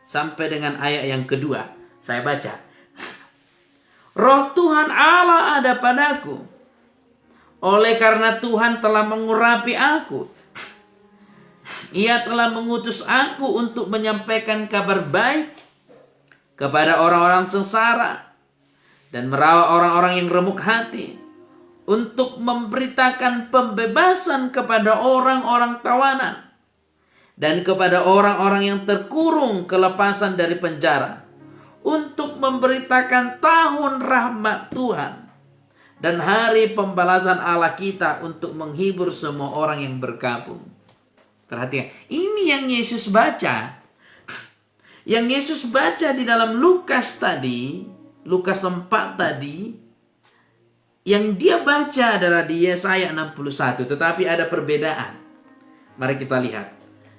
sampai dengan ayat yang kedua, saya baca. Roh Tuhan Allah ada padaku, oleh karena Tuhan telah mengurapi aku. Ia telah mengutus aku untuk menyampaikan kabar baik kepada orang-orang sengsara dan merawat orang-orang yang remuk hati, untuk memberitakan pembebasan kepada orang-orang tawanan dan kepada orang-orang yang terkurung kelepasan dari penjara, untuk memberitakan tahun rahmat Tuhan dan hari pembalasan Allah kita, untuk menghibur semua orang yang berkabung. Perhatikan, ini yang Yesus baca. Yang Yesus baca di dalam Lukas tadi, Lukas 4 tadi, yang dia baca adalah di Yesaya 61, tetapi ada perbedaan. Mari kita lihat.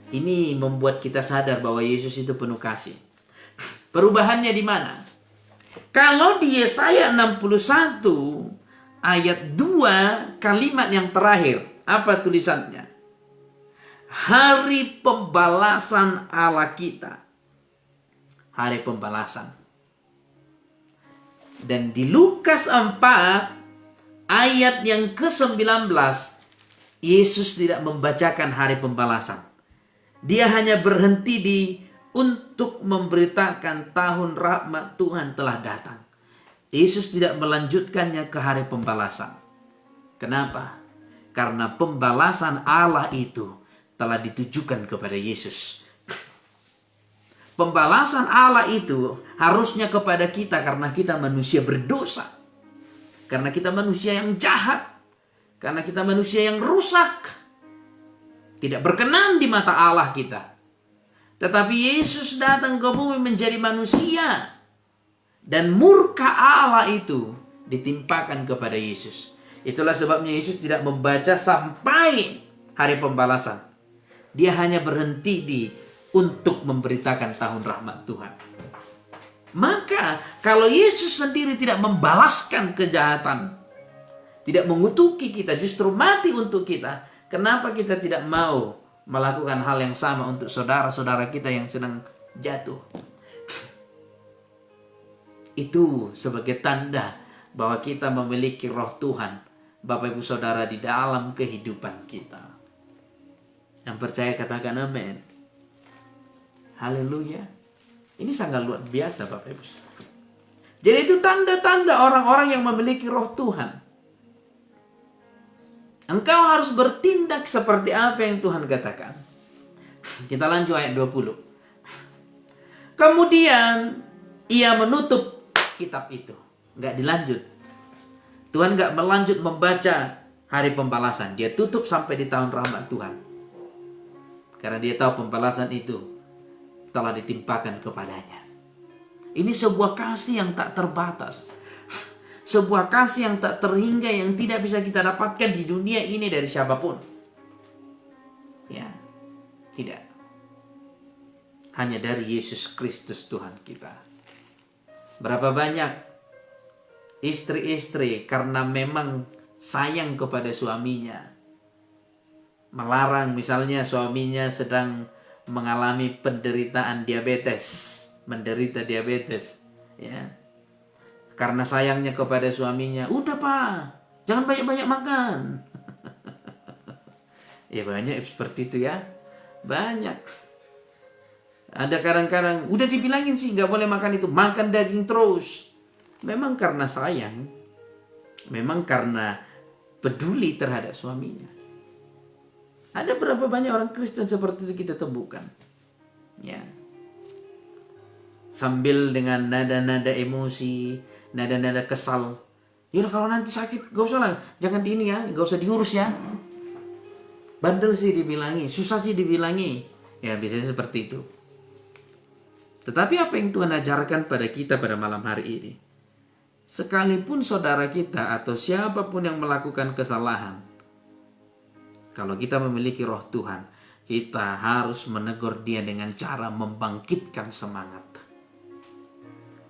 Ini membuat kita sadar bahwa Yesus itu penuh kasih. Perubahannya di mana? Kalau di Yesaya 61 ayat 2, kalimat yang terakhir, apa tulisannya? Hari pembalasan Allah kita. Hari pembalasan. Dan di Lukas 4 ayat yang ke-19, Yesus tidak membacakan hari pembalasan. Dia hanya berhenti di untuk memberitakan tahun rahmat Tuhan telah datang. Yesus tidak melanjutkannya ke hari pembalasan. Kenapa? Karena pembalasan Allah itu telah ditujukan kepada Yesus. Pembalasan Allah itu harusnya kepada kita karena kita manusia berdosa. Karena kita manusia yang jahat. Karena kita manusia yang rusak. Tidak berkenan di mata Allah kita. Tetapi Yesus datang ke bumi menjadi manusia. Dan murka Allah itu ditimpakan kepada Yesus. Itulah sebabnya Yesus tidak membaca sampai hari pembalasan. Dia hanya berhenti di untuk memberitakan tahun rahmat Tuhan. Maka kalau Yesus sendiri tidak membalaskan kejahatan, tidak mengutuki kita, justru mati untuk kita, kenapa kita tidak mau melakukan hal yang sama untuk saudara-saudara kita yang sedang jatuh? Itu sebagai tanda bahwa kita memiliki roh Tuhan, Bapak Ibu Saudara, di dalam kehidupan kita. Yang percaya katakan amin. Haleluya. Ini sangat luar biasa, Bapak Ibu Saudara. Jadi itu tanda-tanda orang-orang yang memiliki roh Tuhan. Engkau harus bertindak seperti apa yang Tuhan katakan. Kita lanjut ayat 20. Kemudian ia menutup kitab itu. Nggak dilanjut. Tuhan nggak melanjut membaca hari pembalasan. Dia tutup sampai di tahun rahmat Tuhan. Karena dia tahu pembalasan itu telah ditimpakan kepadanya. Ini sebuah kasih yang tak terbatas. Sebuah kasih yang tak terhingga, yang tidak bisa kita dapatkan di dunia ini dari siapapun. Ya, tidak. Hanya dari Yesus Kristus Tuhan kita. Berapa banyak istri-istri karena memang sayang kepada suaminya, melarang misalnya suaminya sedang mengalami penderitaan diabetes, menderita diabetes, ya. Karena sayangnya kepada suaminya, udah Pak, jangan banyak-banyak makan. Ya banyak seperti itu ya. Banyak. Ada kadang-kadang, udah dibilangin sih gak boleh makan itu. Makan daging terus. Memang karena sayang. Memang karena peduli terhadap suaminya. Ada berapa banyak orang Kristen seperti itu kita temukan. Ya. Sambil dengan nada-nada emosi, nada-nada kesal. Yaudah kalau nanti sakit, gak usah lah. Jangan di ini ya, gak usah diurus ya. Bandel sih dibilangi, susah sih dibilangi. Ya biasanya seperti itu. Tetapi apa yang Tuhan ajarkan pada kita pada malam hari ini? Sekalipun saudara kita atau siapapun yang melakukan kesalahan, kalau kita memiliki roh Tuhan, kita harus menegur dia dengan cara membangkitkan semangat.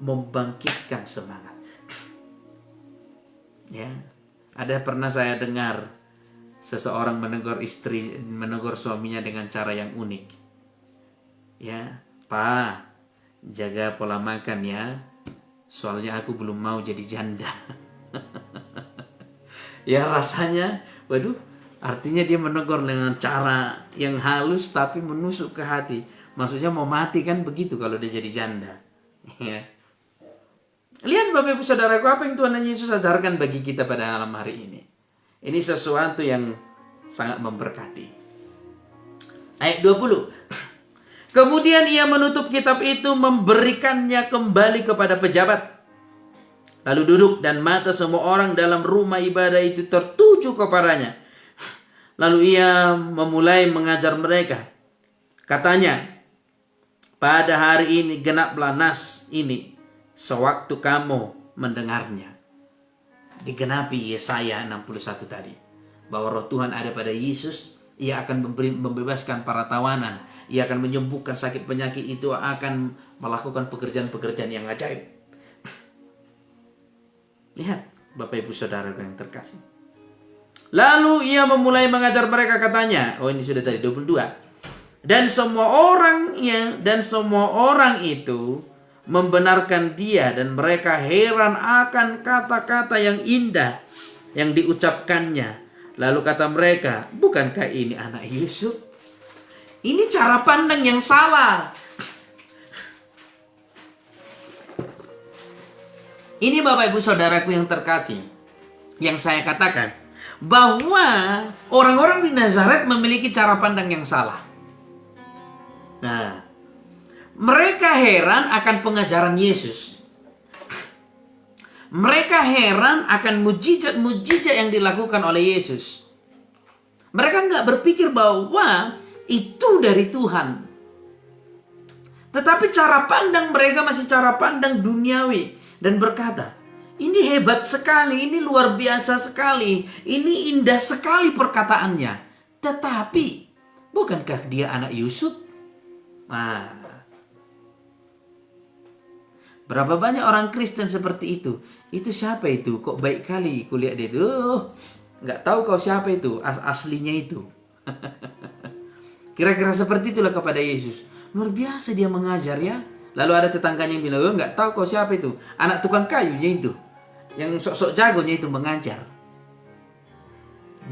Membangkitkan semangat. Ya, ada pernah saya dengar seseorang menegur suaminya dengan cara yang unik. Ya, Pak, jaga pola makan ya. Soalnya aku belum mau jadi janda. Ya rasanya, waduh, artinya dia menegur dengan cara yang halus tapi menusuk ke hati. Maksudnya mau mati kan begitu kalau dia jadi janda. Ya. Lihat Bapak Ibu Saudaraku, apa yang Tuhan Yesus ajarkan bagi kita pada malam hari ini. Ini sesuatu yang sangat memberkati. Ayat 20. Kemudian ia menutup kitab itu, memberikannya kembali kepada pejabat. Lalu duduk dan mata semua orang dalam rumah ibadah itu tertuju kepadanya. Lalu ia memulai mengajar mereka. Katanya, pada hari ini genaplah nas ini sewaktu kamu mendengarnya. Digenapi Yesaya 61 tadi. Bahwa roh Tuhan ada pada Yesus. Ia akan membebaskan para tawanan. Ia akan menyembuhkan sakit penyakit itu. Akan melakukan pekerjaan-pekerjaan yang ajaib. Lihat Bapak Ibu Saudara yang terkasih. Lalu ia memulai mengajar mereka, katanya. Oh ini sudah tadi 22. Dan semua orang itu membenarkan dia, dan mereka heran akan kata-kata yang indah yang diucapkannya. Lalu kata mereka, bukankah ini anak Yusuf? Ini cara pandang yang salah. Ini Bapak Ibu Saudaraku yang terkasih, yang saya katakan bahwa orang-orang di Nazaret memiliki cara pandang yang salah. Nah, mereka heran akan pengajaran Yesus. Mereka heran akan mujizat-mujizat yang dilakukan oleh Yesus. Mereka nggak berpikir bahwa itu dari Tuhan. Tetapi cara pandang mereka masih cara pandang duniawi. Dan berkata, ini hebat sekali, ini luar biasa sekali, ini indah sekali perkataannya. Tetapi, bukankah dia anak Yusuf? Nah, Berapa banyak orang Kristen seperti itu? Itu siapa itu? Kok baik kali kulihat dia itu. Nggak tahu kau siapa itu, aslinya itu. Kira-kira seperti itulah kepada Yesus. Luar biasa dia mengajar ya. Lalu ada tetangganya yang bilang, nggak tahu kau siapa itu. Anak tukang kayunya itu. Yang sok-sok jagonya itu mengajar.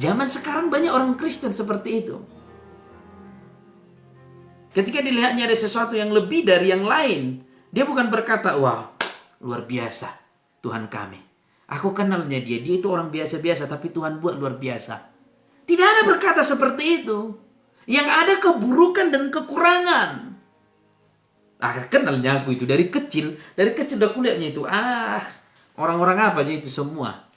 Zaman sekarang banyak orang Kristen seperti itu. Ketika dilihatnya ada sesuatu yang lebih dari yang lain, dia bukan berkata, wah luar biasa Tuhan kami. Aku kenalnya dia itu orang biasa-biasa tapi Tuhan buat luar biasa. Tidak ada berkata seperti itu. Yang ada keburukan dan kekurangan. Kenalnya aku itu dari kecil udah kuliahnya itu. Orang-orang apa aja itu semua.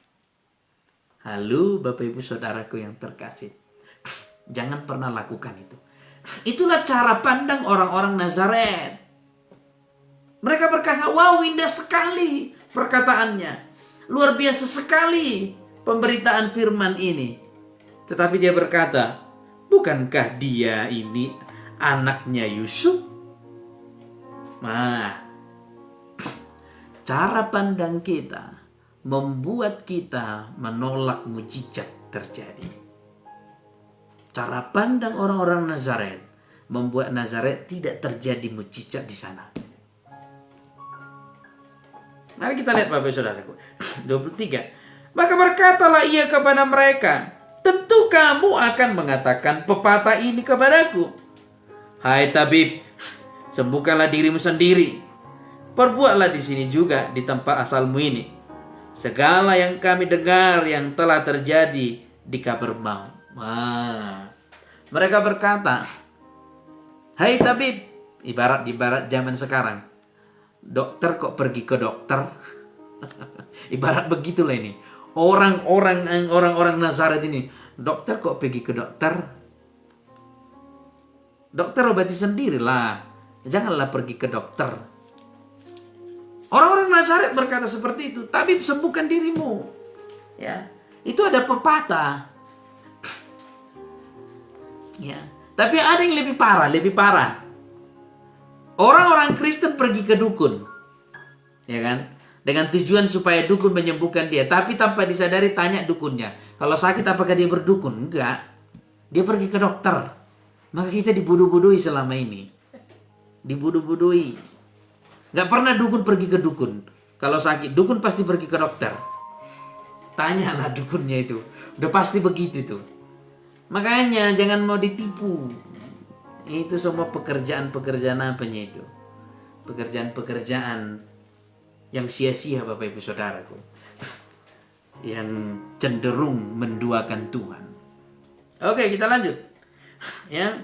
Halo Bapak Ibu Saudaraku yang terkasih. Jangan pernah lakukan itu. Itulah cara pandang orang-orang Nazaret. Mereka berkata, wow indah sekali perkataannya. Luar biasa sekali pemberitaan firman ini. Tetapi dia berkata, bukankah dia ini anaknya Yusuf? Nah, cara pandang kita membuat kita menolak mujizat terjadi. Cara pandang orang-orang Nazaret membuat Nazaret tidak terjadi mujizat di sana. Mari kita lihat Bapak Saudaraku. 23. Maka berkatalah ia kepada mereka, tentu kamu akan mengatakan pepatah ini kepadaku. Hai tabib, sembuhkanlah dirimu sendiri. Perbuatlah di sini juga di tempat asalmu ini segala yang kami dengar yang telah terjadi di Kapernaum. Mereka berkata, hai tabib, ibarat zaman sekarang. Dokter kok pergi ke dokter? Ibarat begitulah ini. Orang-orang Nazaret ini, dokter kok pergi ke dokter? Dokter obati sendirilah. Janganlah pergi ke dokter. Orang-orang Nazaret berkata seperti itu. Tabib, sembuhkan dirimu. Ya, itu ada pepatah. Ya, tapi ada yang lebih parah. Orang-orang Kristen pergi ke dukun. Ya kan? Dengan tujuan supaya dukun menyembuhkan dia, tapi tanpa disadari tanya dukunnya, kalau sakit apakah dia berdukun? Enggak. Dia pergi ke dokter. Maka kita dibodoh-bodohi selama ini. Dibodoh-bodohi. Enggak pernah dukun pergi ke dukun. Kalau sakit, dukun pasti pergi ke dokter. Tanyalah dukunnya itu. Udah pasti begitu tuh. Makanya jangan mau ditipu. Itu semua pekerjaan-pekerjaan apanya itu. Pekerjaan-pekerjaan yang sia-sia Bapak Ibu Saudaraku. Yang cenderung menduakan Tuhan. Oke, kita lanjut. Ya.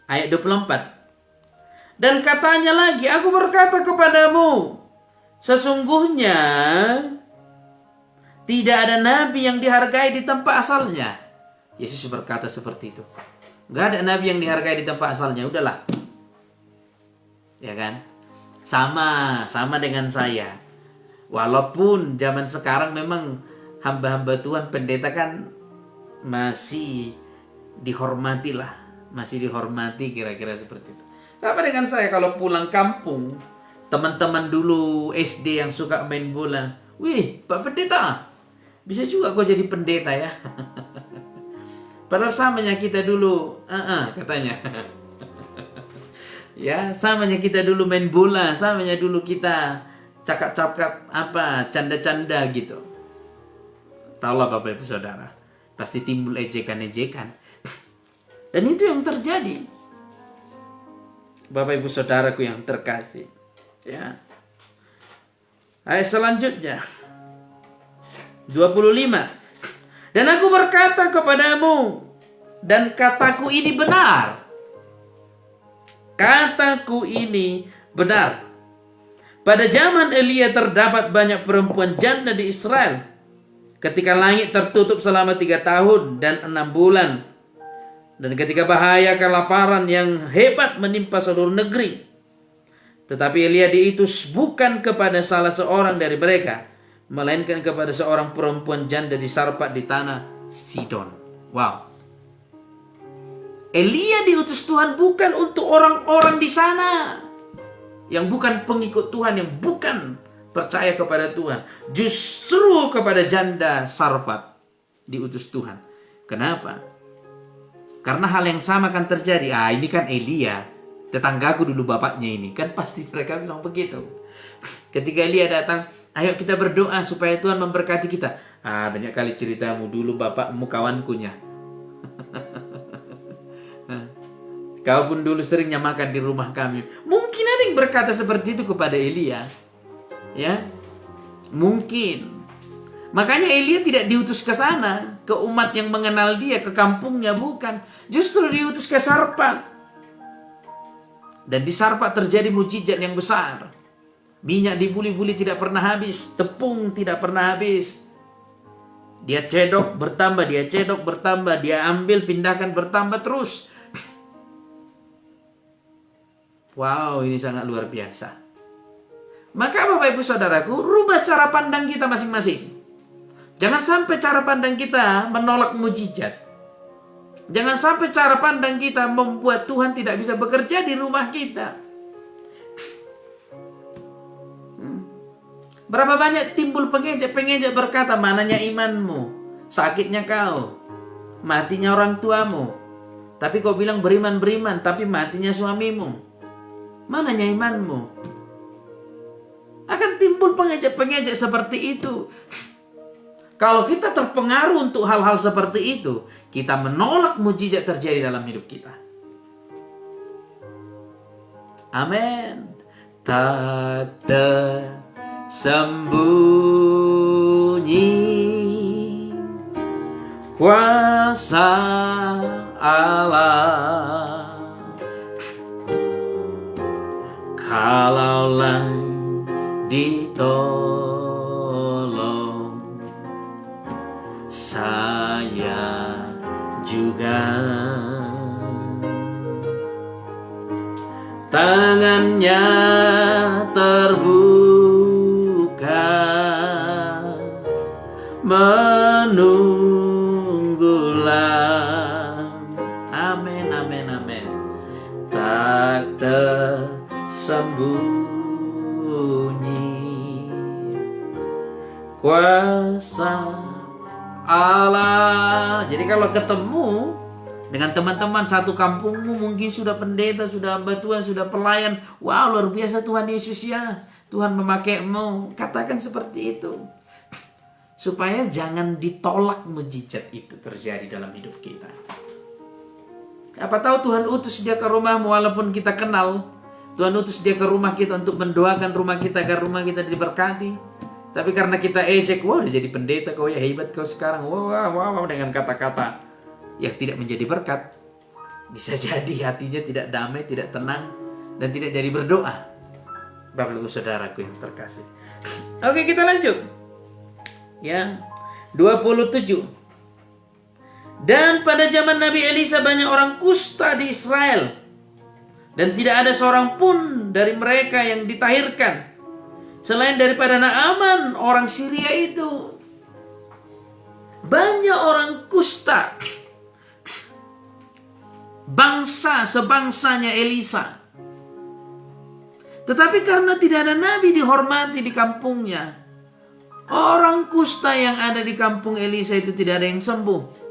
Ayat 24. Dan katanya lagi, aku berkata kepadamu, sesungguhnya tidak ada nabi yang dihargai di tempat asalnya. Yesus berkata seperti itu. Gak ada nabi yang dihargai di tempat asalnya. Udahlah. Ya kan? Sama dengan saya. Walaupun zaman sekarang memang hamba-hamba Tuhan, pendeta kan masih dihormati lah. Masih dihormati kira-kira seperti itu. Sama dengan saya kalau pulang kampung. Teman-teman dulu SD yang suka main bola. Wih, Pak Pendeta. Bisa juga kok jadi pendeta ya. Padahal samanya kita dulu, katanya. Ya, samanya kita dulu main bola, samanya dulu kita cakap-cakap canda-canda gitu. Taulah Bapak Ibu Saudara, pasti timbul ejekan-ejekan. Dan itu yang terjadi. Bapak Ibu Saudaraku yang terkasih. Ya. Ayat selanjutnya 25. Dan aku berkata kepadamu, dan kataku ini benar. Kataku ini benar. Pada zaman Elia terdapat banyak perempuan janda di Israel. Ketika langit tertutup selama 3 tahun dan 6 bulan. Dan ketika bahaya kelaparan yang hebat menimpa seluruh negeri. Tetapi Elia diutus bukan kepada salah seorang dari mereka, melainkan kepada seorang perempuan janda di Sarpat di tanah Sidon. Wow. Elia diutus Tuhan bukan untuk orang-orang di sana yang bukan pengikut Tuhan, yang bukan percaya kepada Tuhan. Justru kepada janda Sarfat diutus Tuhan. Kenapa? Karena hal yang sama akan terjadi. Ini kan Elia, tetanggaku dulu bapaknya ini. Kan pasti mereka bilang begitu. Ketika Elia datang, ayo kita berdoa supaya Tuhan memberkati kita. Banyak kali ceritamu, dulu bapakmu kawankunya. Kau pun dulu seringnya makan di rumah kami. Mungkin ada yang berkata seperti itu kepada Elia. Ya, mungkin. Makanya Elia tidak diutus ke sana, ke umat yang mengenal dia, ke kampungnya, bukan. Justru diutus ke Sarfat. Dan di Sarfat terjadi mujizat yang besar. Minyak di buli-buli tidak pernah habis, tepung tidak pernah habis. Dia cedok bertambah, dia cedok bertambah, dia ambil pindahkan bertambah terus. Wow, ini sangat luar biasa. Maka Bapak Ibu Saudaraku, rubah cara pandang kita masing-masing. Jangan sampai cara pandang kita menolak mujizat. Jangan sampai cara pandang kita membuat Tuhan tidak bisa bekerja di rumah kita. Berapa banyak timbul pengejek berkata, mananya imanmu, sakitnya kau, matinya orang tuamu. Tapi kau bilang beriman, tapi matinya suamimu. Mananya imanmu? Akan timbul pengejek seperti itu. Kalau kita terpengaruh untuk hal-hal seperti itu, kita menolak mujizat terjadi dalam hidup kita. Amin. Tak tersembunyi kuasa Allah. Kalaulah ditolong, saya juga. Tangannya terbuka menunggulah. Amin, amin, amin. Tak tersembunyi kuasa Allah. Jadi kalau ketemu dengan teman-teman satu kampungmu, mungkin sudah pendeta, sudah hamba Tuhan, sudah pelayan, wow, luar biasa Tuhan Yesus ya, Tuhan memakaimu. Katakan seperti itu, supaya jangan ditolak mujizat itu terjadi dalam hidup kita. Apa tahu Tuhan utus dia ke rumahmu walaupun kita kenal. Tuhan utus dia ke rumah kita untuk mendoakan rumah kita agar rumah kita diberkati. Tapi karena kita ejek, wah udah jadi pendeta kau ya, hebat kau sekarang, wow, dengan kata-kata yang tidak menjadi berkat. Bisa jadi hatinya tidak damai, tidak tenang, dan tidak jadi berdoa. Bapak Ibu Saudaraku yang terkasih. Oke, kita lanjut. Yang 27. Dan pada zaman Nabi Elisa banyak orang kusta di Israel, dan tidak ada seorang pun dari mereka yang ditahirkan selain daripada Naaman orang Syria itu. Banyak orang kusta, bangsa sebangsanya Elisa. Tetapi karena tidak ada nabi dihormati di kampungnya, orang kusta yang ada di kampung Elisa itu tidak ada yang sembuh.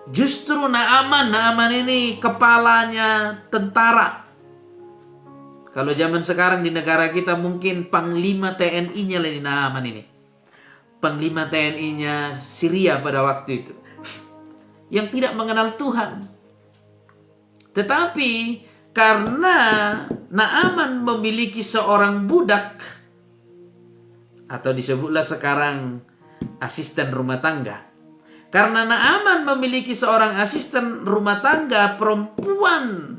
Justru Naaman ini kepalanya tentara. Kalau zaman sekarang di negara kita mungkin panglima TNI-nya lagi Naaman ini. Panglima TNI-nya Syria pada waktu itu. Yang tidak mengenal Tuhan. Tetapi karena Naaman memiliki seorang budak, atau disebutlah sekarang asisten rumah tangga. Karena Naaman memiliki seorang asisten rumah tangga perempuan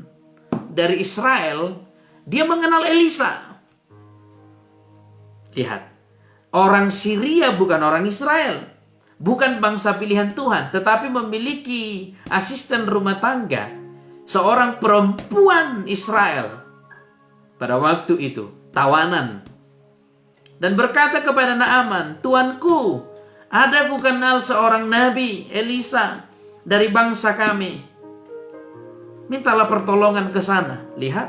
dari Israel, dia mengenal Elisa. Lihat, orang Syria bukan orang Israel, bukan bangsa pilihan Tuhan, tetapi memiliki asisten rumah tangga, seorang perempuan Israel. Pada waktu itu, tawanan. Dan berkata kepada Naaman, "Tuanku, ada ku kenal seorang nabi, Elisa, dari bangsa kami. Mintalah pertolongan ke sana. Lihat,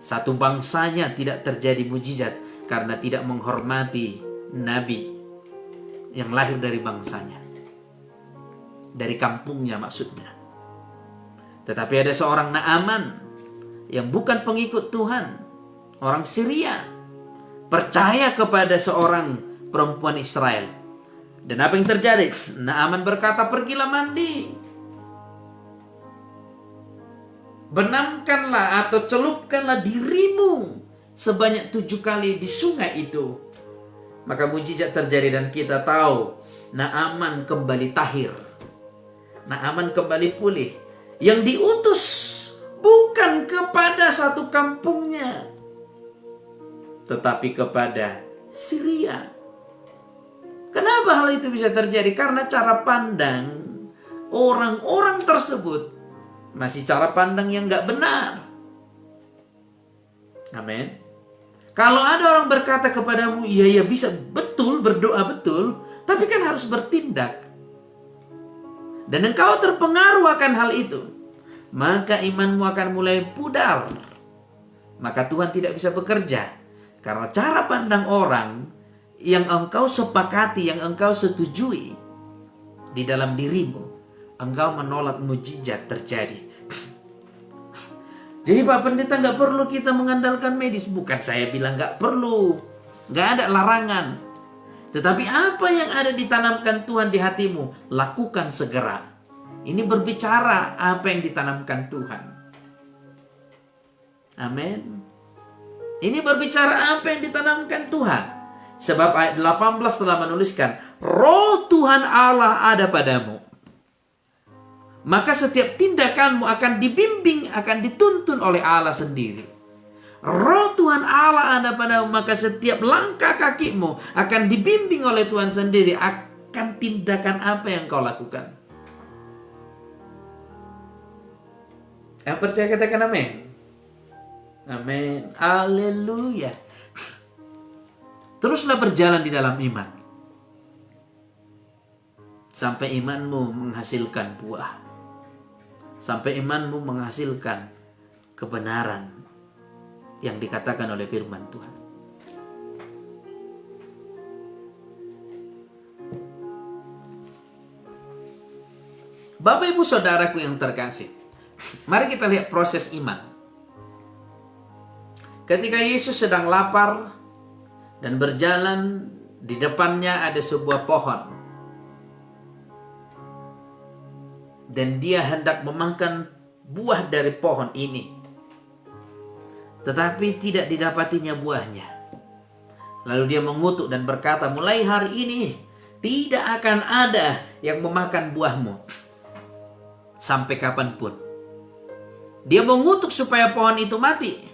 satu bangsanya tidak terjadi mujizat karena tidak menghormati nabi yang lahir dari bangsanya, dari kampungnya maksudnya. Tetapi ada seorang Naaman yang bukan pengikut Tuhan, orang Syria, percaya kepada seorang perempuan Israel. Dan apa yang terjadi? Naaman berkata, pergilah mandi, benamkanlah atau celupkanlah dirimu sebanyak 7 kali di sungai itu. Maka mujizat terjadi dan kita tahu Naaman kembali tahir. Naaman kembali pulih. Yang diutus bukan kepada satu kampungnya, tetapi kepada Syria. Kenapa hal itu bisa terjadi? Karena cara pandang orang-orang tersebut masih cara pandang yang gak benar. Amin. Kalau ada orang berkata kepadamu, iya bisa betul, berdoa betul, tapi kan harus bertindak, dan engkau terpengaruh akan hal itu, maka imanmu akan mulai pudar. Maka Tuhan tidak bisa bekerja. Karena cara pandang orang yang engkau sepakati, yang engkau setujui di dalam dirimu, engkau menolak mujizat terjadi. Jadi Pak Pendeta, gak perlu kita mengandalkan medis. Bukan saya bilang gak perlu, gak ada larangan. Tetapi apa yang ada ditanamkan Tuhan di hatimu, lakukan segera. Ini berbicara apa yang ditanamkan Tuhan. Amin. Ini berbicara apa yang ditanamkan Tuhan. Sebab ayat 18 telah menuliskan, Roh Tuhan Allah ada padamu. Maka setiap tindakanmu akan dibimbing, akan dituntun oleh Allah sendiri. Roh Tuhan Allah ada padamu, maka setiap langkah kakimu akan dibimbing oleh Tuhan sendiri akan tindakan apa yang kau lakukan. Yang percaya katakan amin. Amin. Haleluya. Teruslah berjalan di dalam iman sampai imanmu menghasilkan buah. Sampai imanmu menghasilkan kebenaran yang dikatakan oleh firman Tuhan. Bapak Ibu Saudaraku yang terkasih, mari kita lihat proses iman. Ketika Yesus sedang lapar dan berjalan, di depannya ada sebuah pohon. Dan dia hendak memakan buah dari pohon ini, tetapi tidak didapatinya buahnya. Lalu dia mengutuk dan berkata, mulai hari ini tidak akan ada yang memakan buahmu sampai kapanpun. Dia mengutuk supaya pohon itu mati.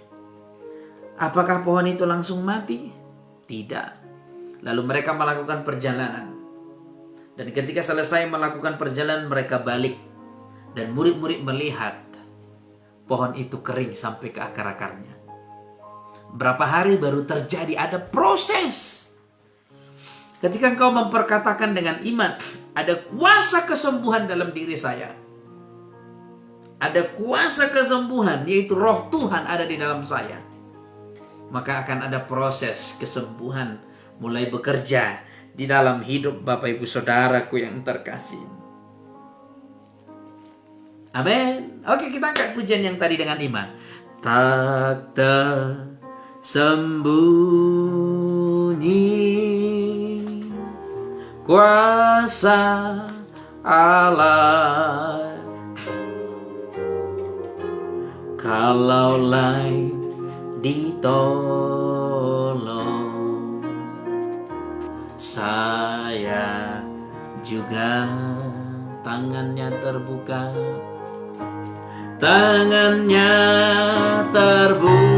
Apakah pohon itu langsung mati? Tidak. Lalu mereka melakukan perjalanan. Dan ketika selesai melakukan perjalanan, mereka balik. Dan murid-murid melihat pohon itu kering sampai ke akar-akarnya. Berapa hari baru terjadi, ada proses. Ketika engkau memperkatakan dengan iman, ada kuasa kesembuhan dalam diri saya. Ada kuasa kesembuhan, yaitu Roh Tuhan ada di dalam saya. Maka akan ada proses kesembuhan mulai bekerja di dalam hidup Bapak Ibu Saudaraku yang terkasih. Amin. Oke, kita angkat pujian yang tadi dengan iman. Tak tersembunyi kuasa Allah, kalaulah ditolong, saya juga tangannya terbuka. Tangannya terbuka,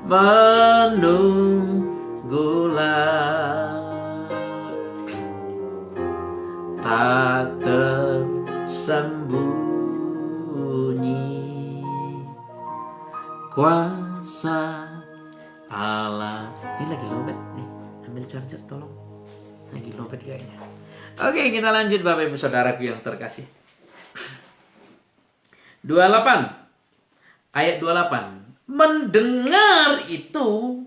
menunggulah, tak tersembunyi kuasa Allah. Ini lagi lowbat nih, ambil charger tolong. Lagi lowbat kayaknya. Oke, kita lanjut Bapak Ibu Saudaraku yang terkasih. 28. Ayat 28. Mendengar itu,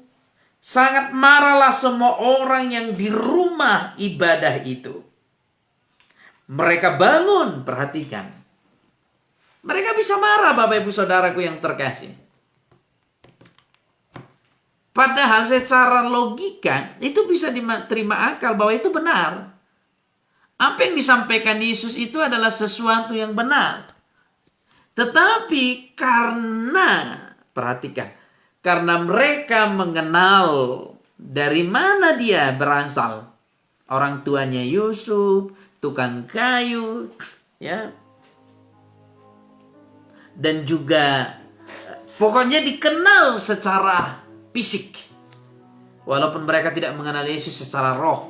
sangat marahlah semua orang yang di rumah ibadah itu. Mereka bangun, perhatikan. Mereka bisa marah Bapak Ibu Saudaraku yang terkasih. Padahal secara logika itu bisa diterima akal bahwa itu benar. Apa yang disampaikan Yesus itu adalah sesuatu yang benar. Tetapi karena, perhatikan, karena mereka mengenal dari mana dia berasal. Orang tuanya Yusuf, tukang kayu, ya. Dan juga pokoknya dikenal secara fisik. Walaupun mereka tidak mengenal Yesus secara roh,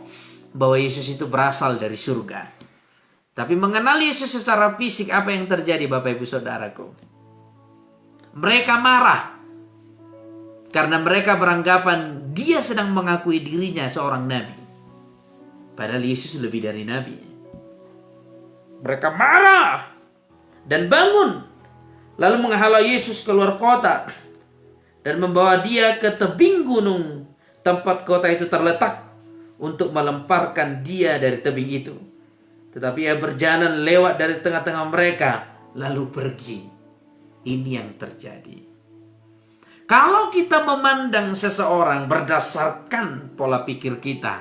bahwa Yesus itu berasal dari surga. Tapi mengenal Yesus secara fisik, apa yang terjadi Bapak Ibu Saudaraku? Mereka marah karena mereka beranggapan dia sedang mengakui dirinya seorang nabi. Padahal Yesus lebih dari nabi. Mereka marah dan bangun, lalu menghalau Yesus keluar kota dan membawa dia ke tebing gunung tempat kota itu terletak untuk melemparkan dia dari tebing itu. Tetapi ia berjalan lewat dari tengah-tengah mereka lalu pergi. Ini yang terjadi. Kalau kita memandang seseorang berdasarkan pola pikir kita,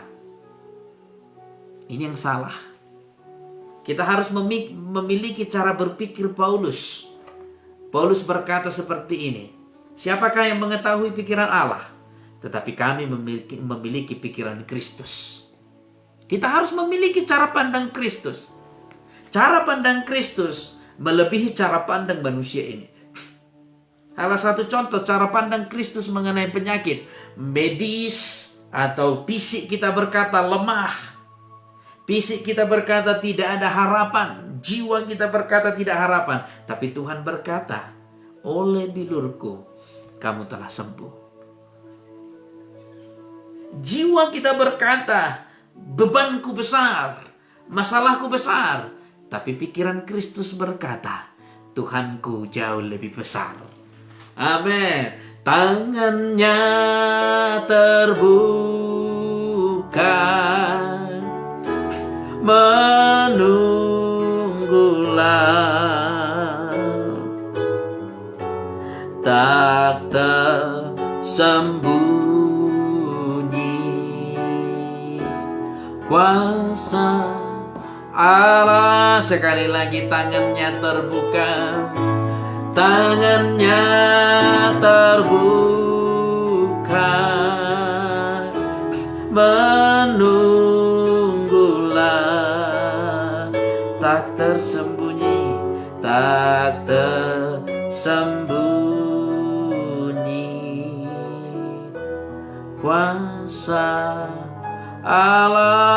ini yang salah. Kita harus memiliki cara berpikir Paulus. Paulus berkata seperti ini. Siapakah yang mengetahui pikiran Allah? Tetapi kami memiliki pikiran Kristus. Kita harus memiliki cara pandang Kristus. Cara pandang Kristus melebihi cara pandang manusia ini. Salah satu contoh cara pandang Kristus mengenai penyakit medis atau fisik, kita berkata lemah. Fisik kita berkata tidak ada harapan. Jiwa kita berkata tidak harapan. Tapi Tuhan berkata, oleh bilurku kamu telah sembuh. Jiwa kita berkata, bebanku besar, masalahku besar. Tapi pikiran Kristus berkata, Tuhanku jauh lebih besar. Amin. Tangannya terbuka, menunggulah, tak tersembunyi kuasa Allah. Sekali lagi, tangannya terbuka, tangannya terbuka, menunggulah, tak tersembunyi, tak tersembunyi kuasa Allah.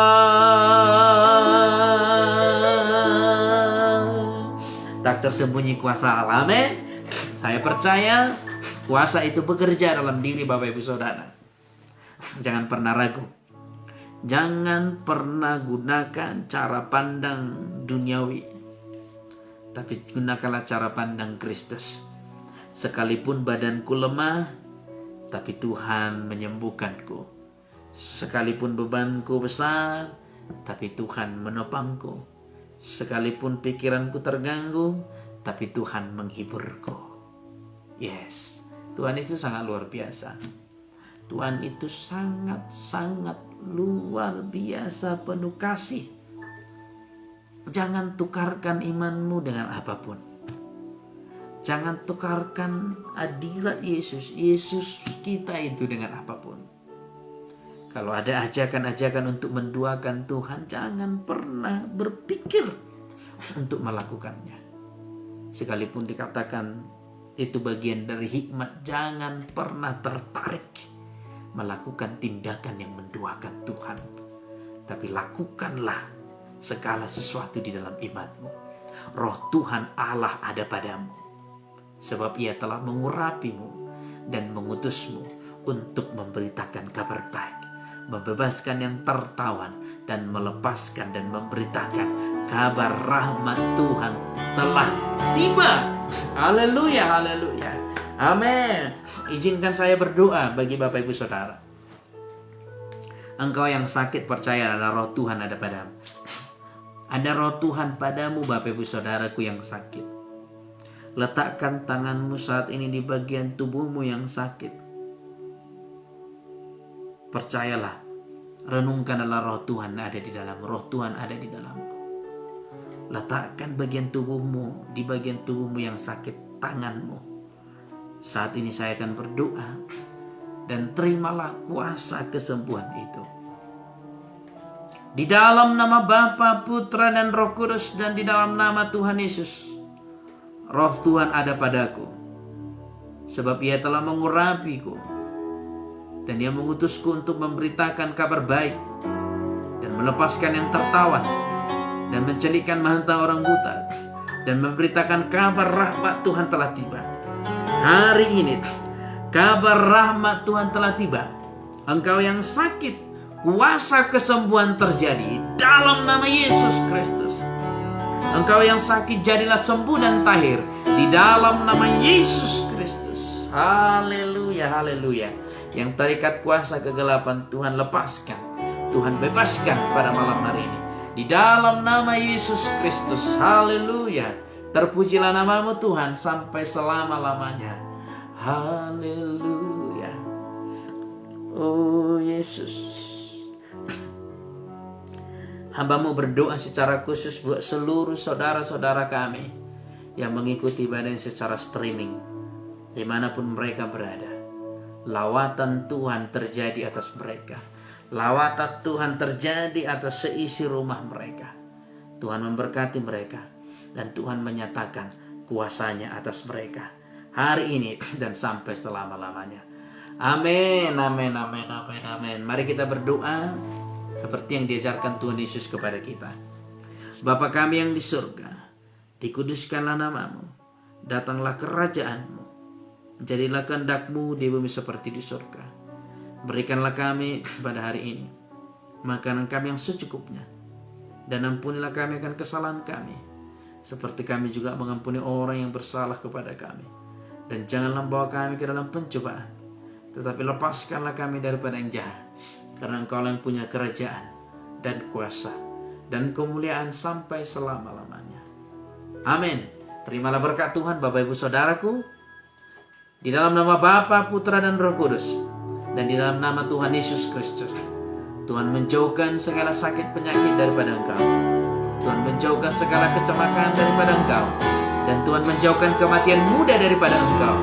Tak tersembunyi kuasa Allah. Amin. Saya percaya kuasa itu bekerja dalam diri Bapak Ibu Saudara. Jangan pernah ragu. Jangan pernah gunakan cara pandang duniawi. Tapi gunakanlah cara pandang Kristus. Sekalipun badanku lemah, tapi Tuhan menyembuhkanku. Sekalipun bebanku besar, tapi Tuhan menopangku. Sekalipun pikiranku terganggu, tapi Tuhan menghiburku. Yes, Tuhan itu sangat luar biasa. Tuhan itu sangat-sangat luar biasa, penuh kasih. Jangan tukarkan imanmu dengan apapun. Jangan tukarkan hadirat Yesus kita itu dengan apapun. Kalau ada ajakan-ajakan untuk menduakan Tuhan, jangan pernah berpikir untuk melakukannya. Sekalipun dikatakan itu bagian dari hikmat, jangan pernah tertarik melakukan tindakan yang menduakan Tuhan. Tapi lakukanlah segala sesuatu di dalam imanmu. Roh Tuhan Allah ada padamu. Sebab ia telah mengurapimu dan mengutusmu untuk memberitakan kabar baik, membebaskan yang tertawan, dan melepaskan dan memberitakan kabar rahmat Tuhan telah tiba. Haleluya, haleluya. Amin. Izinkan saya berdoa bagi Bapak Ibu Saudara. Engkau yang sakit, percaya ada roh Tuhan ada padamu. Ada roh Tuhan padamu, Bapak Ibu Saudaraku yang sakit. Letakkan tanganmu saat ini di bagian tubuhmu yang sakit. Percayalah, renungkanlah roh Tuhan ada di dalam. Roh Tuhan ada di dalammu. Letakkan bagian tubuhmu, di bagian tubuhmu yang sakit, tanganmu. Saat ini saya akan berdoa, dan terimalah kuasa kesembuhan itu. Di dalam nama Bapa, Putra, dan Roh Kudus, dan di dalam nama Tuhan Yesus, roh Tuhan ada padaku, sebab Ia telah mengurapiku, dan Dia mengutusku untuk memberitakan kabar baik, dan melepaskan yang tertawan, dan mencelikkan mata orang buta, dan memberitakan kabar rahmat Tuhan telah tiba. Hari ini kabar rahmat Tuhan telah tiba. Engkau yang sakit, kuasa kesembuhan terjadi dalam nama Yesus Kristus. Engkau yang sakit, jadilah sembuh dan tahir di dalam nama Yesus Kristus. Haleluya, haleluya. Yang terikat kuasa kegelapan, Tuhan lepaskan, Tuhan bebaskan pada malam hari ini di dalam nama Yesus Kristus. Haleluya. Terpujilah namamu Tuhan sampai selama-lamanya. Haleluya. Oh Yesus, hamba-Mu berdoa secara khusus buat seluruh saudara-saudara kami yang mengikuti ibadah secara streaming dimanapun mereka berada. Lawatan Tuhan terjadi atas mereka. Lawatan Tuhan terjadi atas seisi rumah mereka. Tuhan memberkati mereka, dan Tuhan menyatakan kuasanya atas mereka hari ini dan sampai selama-lamanya. Amin, amin, amin, amin, amin. Mari kita berdoa seperti yang diajarkan Tuhan Yesus kepada kita. Bapa kami yang di surga, dikuduskanlah namamu, datanglah kerajaan-Mu, jadilah kehendak-Mu di bumi seperti di surga. Berikanlah kami pada hari ini makanan kami yang secukupnya, dan ampunilah kami akan kesalahan kami, seperti kami juga mengampuni orang yang bersalah kepada kami. Dan janganlah bawa kami ke dalam pencobaan, tetapi lepaskanlah kami daripada yang jahat. Karena Engkau yang punya kerajaan dan kuasa dan kemuliaan sampai selama-lamanya. Amin. Terimalah berkat Tuhan Bapak Ibu Saudaraku, di dalam nama Bapa, Putra, dan Roh Kudus, dan di dalam nama Tuhan Yesus Kristus. Tuhan menjauhkan segala sakit penyakit daripada engkau. Tuhan menjauhkan segala kecelakaan daripada engkau, dan Tuhan menjauhkan kematian muda daripada engkau,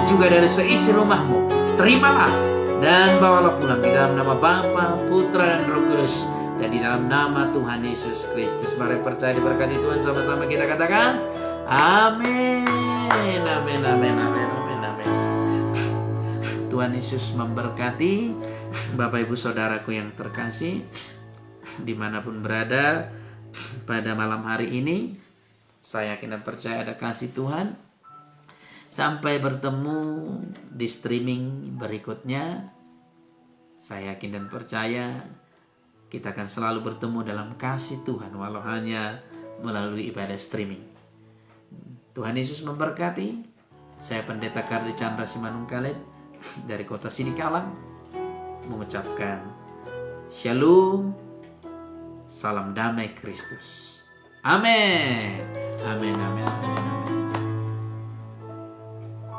juga dari seisi rumahmu. Terimalah dan bawalah pulang di dalam nama Bapa, Putra, dan Roh Kudus, dan di dalam nama Tuhan Yesus Kristus. Mari percaya diberkati Tuhan, sama-sama kita katakan amin, amin, amin, amin, amin, amin. Tuhan Yesus memberkati Bapak Ibu Saudaraku yang terkasih dimanapun berada. Pada malam hari ini saya yakin dan percaya ada kasih Tuhan. Sampai bertemu di streaming berikutnya. Saya yakin dan percaya kita akan selalu bertemu dalam kasih Tuhan, walau hanya melalui ibadah streaming. Tuhan Yesus memberkati. Saya Pendeta Kardi Chandra Simanungkalit dari kota Sidikalang mengucapkan Shalom, salam damai Kristus. Amin. Amin, amin, amin.